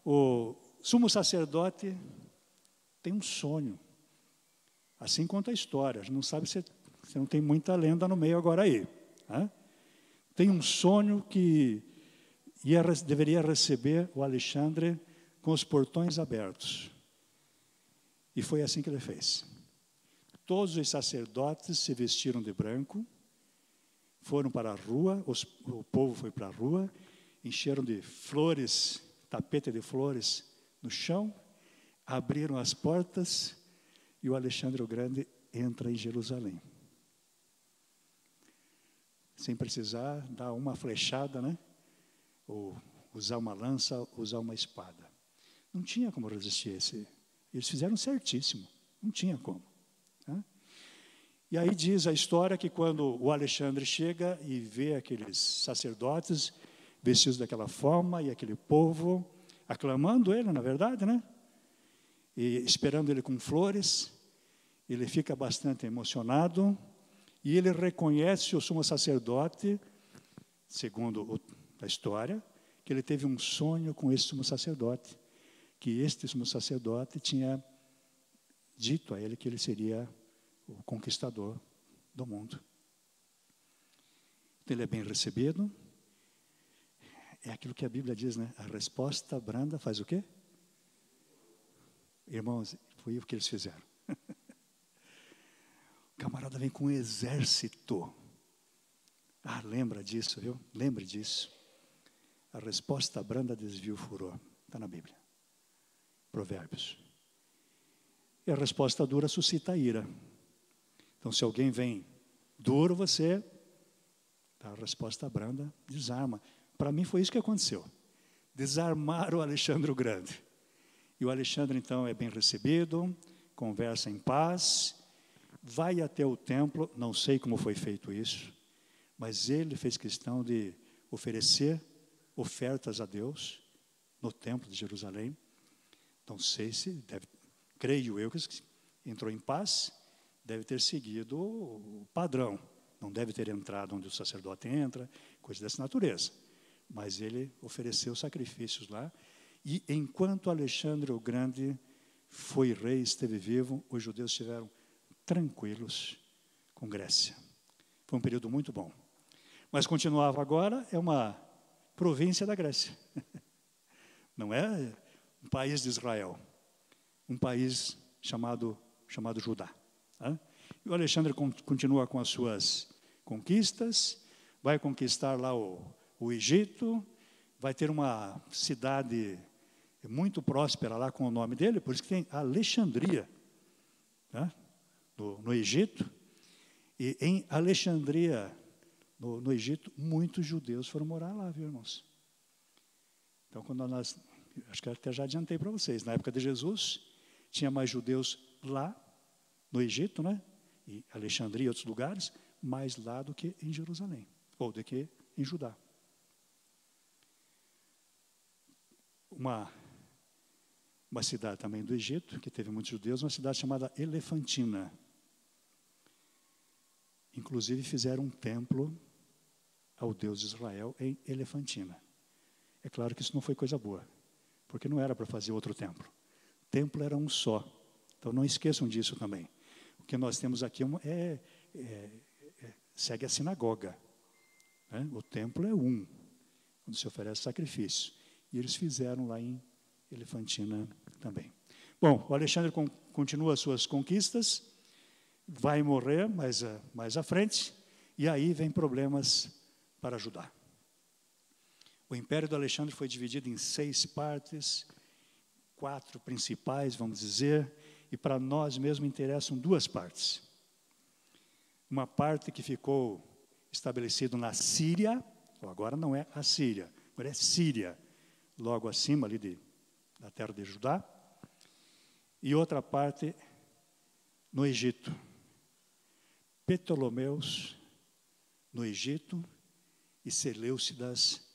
o sumo sacerdote tem um sonho. Assim conta a história. A gente não sabe se não tem muita lenda no meio agora aí. Tem um sonho que deveria receber o Alexandre com os portões abertos. E foi assim que ele fez. Todos os sacerdotes se vestiram de branco, foram para a rua, o povo foi para a rua, encheram de flores, tapete de flores no chão, abriram as portas e o Alexandre o Grande entra em Jerusalém. Sem precisar dar uma flechada, né? Ou usar uma lança, usar uma espada. Não tinha como resistir esse. Eles fizeram certíssimo. Não tinha como. E aí diz a história que quando o Alexandre chega e vê aqueles sacerdotes vestidos daquela forma e aquele povo aclamando ele, na verdade, né? E esperando ele com flores, ele fica bastante emocionado e ele reconhece o sumo sacerdote, segundo a história, que ele teve um sonho com esse sumo sacerdote, que este sumo sacerdote tinha dito a ele que ele seria o conquistador do mundo. Então, ele é bem recebido. É aquilo que a Bíblia diz, né? A resposta branda faz o quê? Irmãos, foi o que eles fizeram. O camarada vem com um exército. Lembra disso, viu? Lembre disso. A resposta branda desvia o furor. Está na Bíblia. Provérbios. E a resposta dura suscita a ira. Então, se alguém vem duro, você, a resposta branda desarma. Para mim foi isso que aconteceu. Desarmaram o Alexandre o Grande. E o Alexandre, então, é bem recebido, conversa em paz, vai até o templo, não sei como foi feito isso, mas ele fez questão de oferecer ofertas a Deus no templo de Jerusalém. Não sei se, creio eu que entrou em paz, deve ter seguido o padrão. não deve ter entrado onde o sacerdote entra, coisa dessa natureza. Mas ele ofereceu sacrifícios lá. E enquanto Alexandre o Grande foi rei, esteve vivo, os judeus estiveram tranquilos com Grécia. Foi um período muito bom. Mas continuava agora, é uma província da Grécia. Não é um país de Israel, um país chamado Judá. Tá? E o Alexandre continua com as suas conquistas, vai conquistar lá o Egito, vai ter uma cidade muito próspera lá com o nome dele, por isso que tem Alexandria, tá? no Egito. E em Alexandria, no Egito, muitos judeus foram morar lá, viu, irmãos? Então, quando nós, acho que até já adiantei para vocês, na época de Jesus, tinha mais judeus lá, no Egito, né? E Alexandria e outros lugares, mais lá do que em Jerusalém, ou do que em Judá. Uma cidade também do Egito, que teve muitos judeus, uma cidade chamada Elefantina. Inclusive fizeram um templo ao Deus de Israel em Elefantina. É claro que isso não foi coisa boa, porque não era para fazer outro templo. O templo era um só. Então não esqueçam disso também. O que nós temos aqui segue a sinagoga. Né? O templo é um, onde se oferece sacrifício. E eles fizeram lá em Elefantina também. Bom, o Alexandre continua as suas conquistas, vai morrer mais à frente, e aí vem problemas para ajudar. O império do Alexandre foi dividido em 6 partes, 4 principais, vamos dizer, e para nós mesmo interessam 2 partes. Uma parte que ficou estabelecida na Síria, agora não é a Síria, agora é Síria, logo acima ali da terra de Judá, e outra parte no Egito. Ptolomeus no Egito e Seleucidas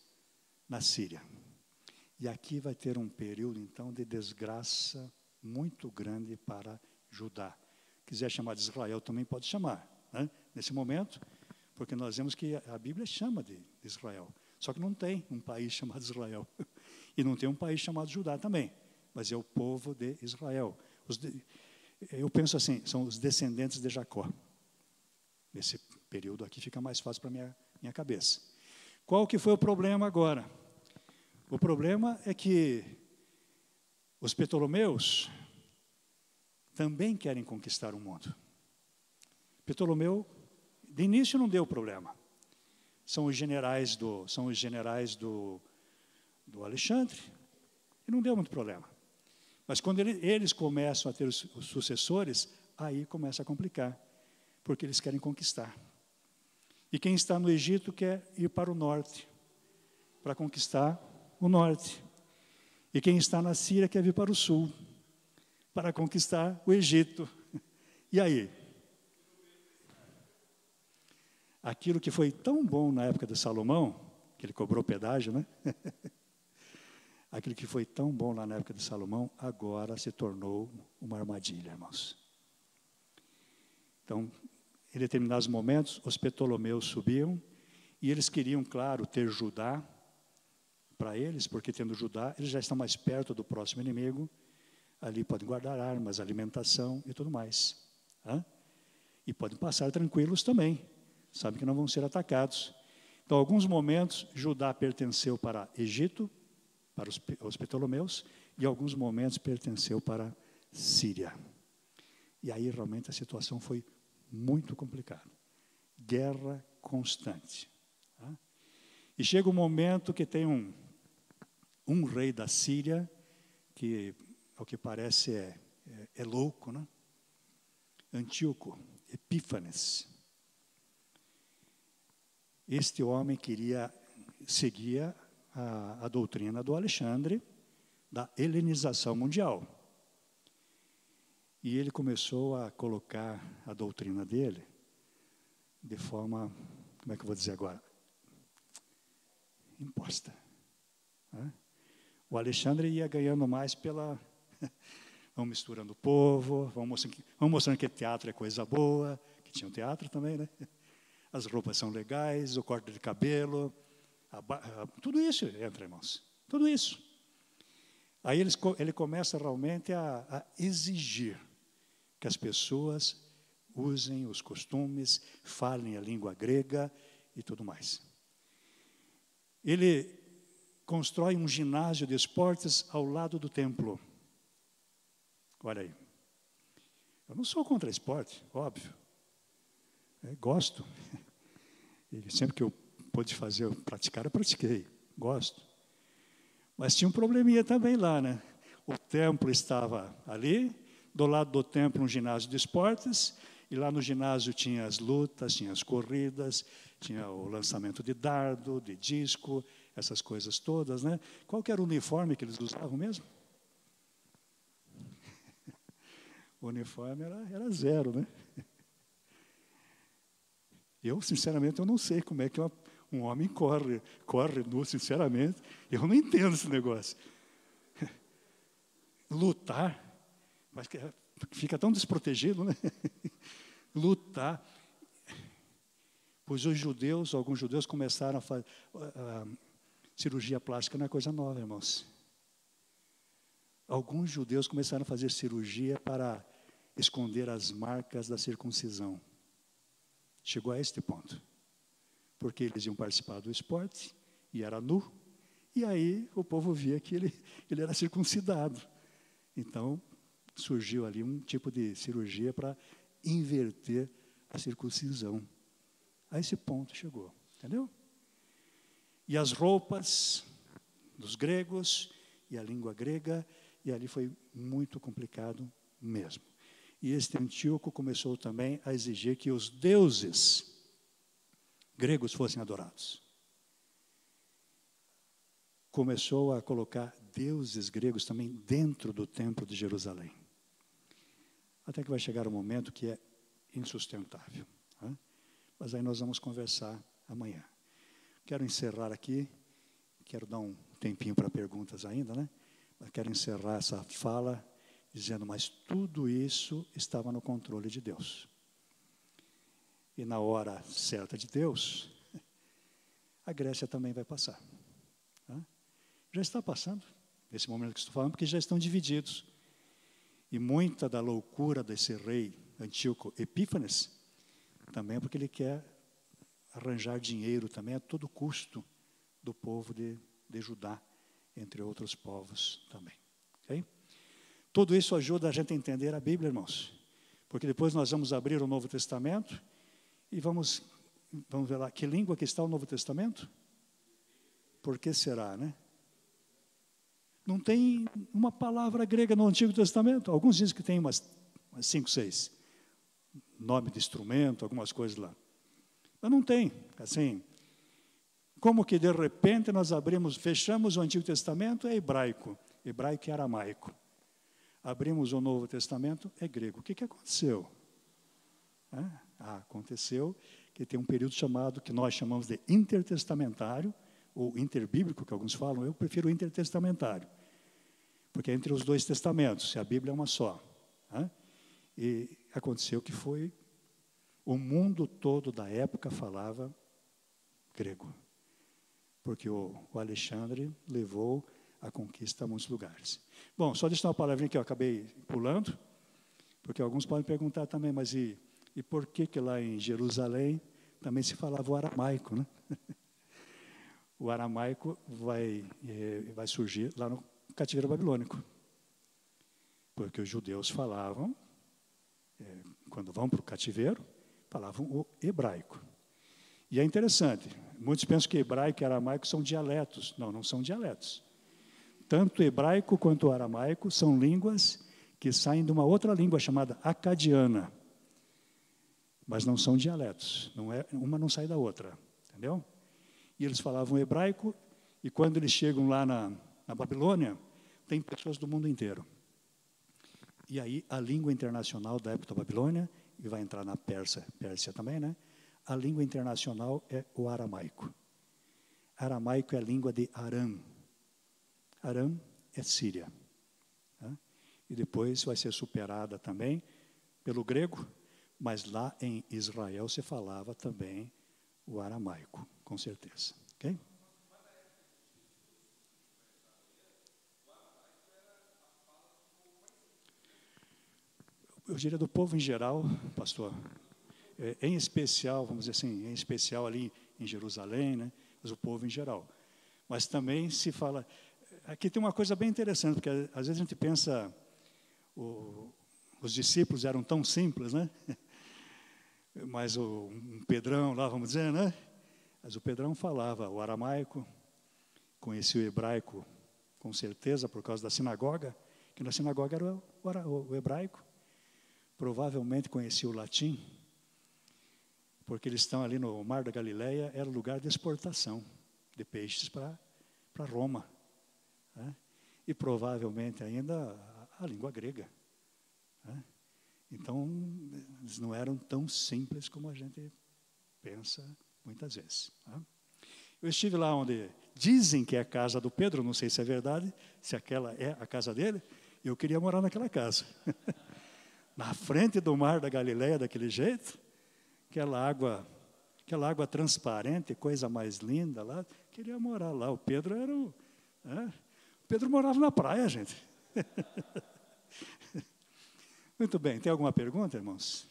na Síria. E aqui vai ter um período, então, de desgraça muito grande para Judá. Quiser chamar de Israel, também pode chamar, né? Nesse momento, porque nós vemos que a Bíblia chama de Israel. Só que não tem um país chamado Israel. E não tem um país chamado Judá também. Mas é o povo de Israel. Eu penso assim, são os descendentes de Jacó. Nesse período aqui fica mais fácil para minha cabeça. Qual que foi o problema agora? O problema é que os Ptolomeus também querem conquistar o mundo. Ptolomeu, de início, não deu problema. São os generais do Alexandre, e não deu muito problema. Mas quando eles começam a ter os sucessores, aí começa a complicar, porque eles querem conquistar. E quem está no Egito quer ir para o norte, para conquistar o norte. E quem está na Síria quer vir para o sul, para conquistar o Egito. E aí? Aquilo que foi tão bom na época de Salomão, que ele cobrou pedágio, né? Aquilo que foi tão bom lá na época de Salomão, agora se tornou uma armadilha, irmãos. Então, em determinados momentos, os Ptolomeus subiam, e eles queriam, claro, ter Judá para eles, porque tendo Judá, eles já estão mais perto do próximo inimigo, ali podem guardar armas, alimentação e tudo mais. Tá? E podem passar tranquilos também, sabem que não vão ser atacados. Então, em alguns momentos, Judá pertenceu para Egito, para os Ptolomeus, e em alguns momentos pertenceu para Síria. E aí, realmente, a situação foi muito complicada. Guerra constante. Tá? E chega um momento que tem um rei da Síria, que, ao que parece, é louco, né? Antíoco Epífanes. Este homem seguia a doutrina do Alexandre, da helenização mundial. E ele começou a colocar a doutrina dele de forma, como é que eu vou dizer agora? Imposta. Né? O Alexandre ia ganhando mais vão misturando o povo, vão mostrando que teatro é coisa boa, que tinha um teatro também, né? as roupas são legais, o corte de cabelo, tudo isso entra, irmãos. Tudo isso. Aí ele começa realmente a exigir que as pessoas usem os costumes, falem a língua grega e tudo mais. Ele constrói um ginásio de esportes ao lado do templo. Olha aí. Eu não sou contra esporte, óbvio. Gosto. E sempre que eu pude fazer, praticar, eu pratiquei. Gosto. Mas tinha um probleminha também lá, né? O templo estava ali, do lado do templo um ginásio de esportes, e lá no ginásio tinha as lutas, tinha as corridas, tinha o lançamento de dardo, de disco, essas coisas todas, né? Qual que era o uniforme que eles usavam mesmo? O uniforme era zero, né? Eu, sinceramente, eu não sei como é que um homem corre nu, sinceramente. Eu não entendo esse negócio. Lutar, mas fica tão desprotegido, né? Lutar. Pois alguns judeus começaram a fazer cirurgia plástica, não é coisa nova, irmãos. Alguns judeus começaram a fazer cirurgia para esconder as marcas da circuncisão. Chegou a este ponto. Porque eles iam participar do esporte, e era nu, e aí o povo via que ele era circuncidado. Então, surgiu ali um tipo de cirurgia para inverter a circuncisão. A esse ponto chegou, entendeu? E as roupas dos gregos, e a língua grega, e ali foi muito complicado mesmo. E este Antíoco começou também a exigir que os deuses gregos fossem adorados. Começou a colocar deuses gregos também dentro do templo de Jerusalém. Até que vai chegar um momento que é insustentável. Né? Mas aí nós vamos conversar amanhã. Quero encerrar aqui, quero dar um tempinho para perguntas ainda, né? Mas quero encerrar essa fala dizendo, mas tudo isso estava no controle de Deus. E na hora certa de Deus, a Grécia também vai passar. Tá? Já está passando, nesse momento que estou falando, porque já estão divididos. E muita da loucura desse rei Antíoco Epífanes, também é porque ele quer arranjar dinheiro também a todo custo do povo de Judá, entre outros povos também. Okay? Tudo isso ajuda a gente a entender a Bíblia, irmãos. Porque depois nós vamos abrir o Novo Testamento e vamos ver lá, que língua que está o Novo Testamento? Por que será, né? Não tem uma palavra grega no Antigo Testamento. Alguns dizem que tem umas 5, 6. Nome de instrumento, algumas coisas lá. Mas não tem, assim. Como que de repente nós fechamos o Antigo Testamento, é hebraico. Hebraico e aramaico. Abrimos o Novo Testamento, é grego. O que aconteceu? Aconteceu que tem um período chamado, que nós chamamos de intertestamentário, ou interbíblico, que alguns falam, eu prefiro o intertestamentário, porque é entre os dois testamentos, a Bíblia é uma só. E aconteceu que o mundo todo da época falava grego, porque o Alexandre levou a conquista a muitos lugares. Bom, só deixar uma palavrinha que eu acabei pulando, porque alguns podem perguntar também, mas e por que lá em Jerusalém também se falava o aramaico, né? O aramaico vai surgir lá no cativeiro babilônico. Porque os judeus falavam, quando vão para o cativeiro, falavam o hebraico. E é interessante, muitos pensam que hebraico e aramaico são dialetos. Não, não são dialetos. Tanto o hebraico quanto o aramaico são línguas que saem de uma outra língua chamada acadiana. Mas não são dialetos. Uma não sai da outra. Entendeu? E eles falavam hebraico, e quando eles chegam lá na Babilônia, tem pessoas do mundo inteiro. E aí a língua internacional da época da Babilônia, e vai entrar na Pérsia também, né? A língua internacional é o aramaico. Aramaico é a língua de Arã. Arã é Síria. Tá? E depois vai ser superada também pelo grego, mas lá em Israel se falava também o aramaico, com certeza. Ok? Eu diria do povo em geral, pastor, em especial, vamos dizer assim, em especial ali em Jerusalém, né? Mas o povo em geral. Mas também se fala... Aqui tem uma coisa bem interessante, porque às vezes a gente pensa, os discípulos eram tão simples, né? Mas um Pedrão lá, vamos dizer, né? Mas o Pedrão falava o aramaico, conhecia o hebraico com certeza por causa da sinagoga, que na sinagoga era o hebraico. Provavelmente conhecia o latim, porque eles estão ali no Mar da Galileia, era lugar de exportação de peixes para Roma. Né? E provavelmente ainda a língua grega. Né? Então, eles não eram tão simples como a gente pensa muitas vezes. Né? Eu estive lá onde dizem que é a casa do Pedro, não sei se é verdade, se aquela é a casa dele, eu queria morar naquela casa. Na frente do Mar da Galileia, daquele jeito, aquela água transparente, coisa mais linda lá, queria morar lá. O Pedro era o Pedro morava na praia, gente. Muito bem, tem alguma pergunta, irmãos?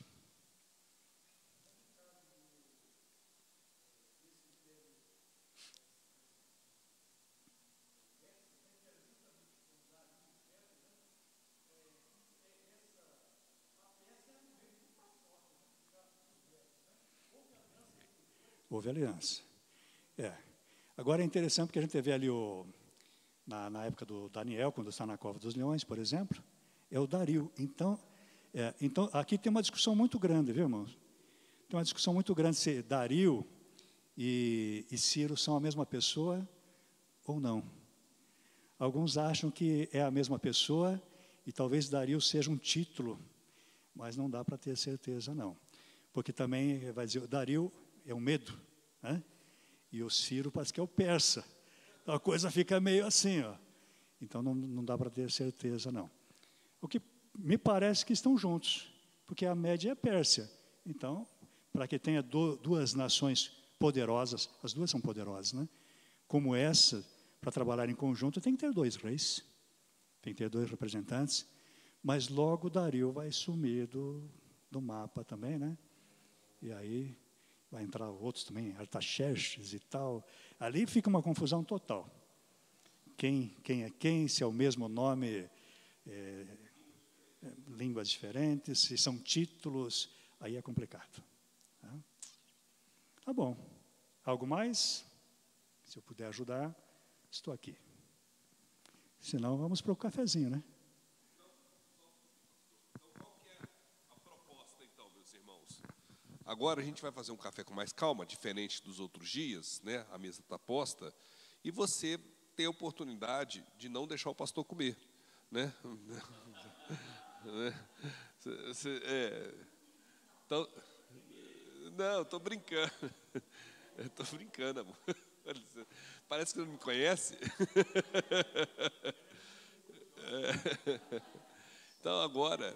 Houve aliança. Agora é interessante porque a gente vê ali na época do Daniel, quando está na Cova dos Leões, por exemplo, é o Dario. Então, aqui tem uma discussão muito grande, viu, irmãos? Tem uma discussão muito grande se Dario e Ciro são a mesma pessoa ou não. Alguns acham que é a mesma pessoa e talvez Dario seja um título, mas não dá para ter certeza, não. Porque também vai dizer, o Dario é o medo, né? E o Ciro parece que é o persa. Então a coisa fica meio assim, ó. Então não dá para ter certeza, não. O que me parece que estão juntos, porque a Média é Pérsia. Então, para que tenha duas nações poderosas, as duas são poderosas, né? Como essa, para trabalhar em conjunto, tem que ter 2 reis, tem que ter 2 representantes, mas logo Dario vai sumir do mapa também, né? E aí vai entrar outros também, Artaxerxes e tal. Ali fica uma confusão total. Quem é quem, se é o mesmo nome, línguas diferentes, se são títulos, aí é complicado. Tá bom. Algo mais? Se eu puder ajudar, estou aqui. Senão, vamos para o cafezinho, né? Agora a gente vai fazer um café com mais calma, diferente dos outros dias, né? A mesa está posta, e você tem a oportunidade de não deixar o pastor comer, né? Então, não, estou brincando. Estou brincando, amor. Parece que não me conhece. Então agora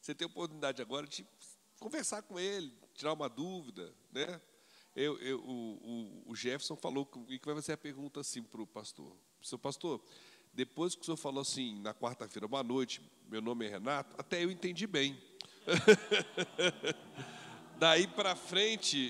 você tem a oportunidade agora de conversar com ele, tirar uma dúvida, né? O Jefferson falou que vai fazer a pergunta assim para o pastor. Seu pastor, depois que o senhor falou assim, na quarta-feira, boa noite, meu nome é Renato, até eu entendi bem. Daí para frente,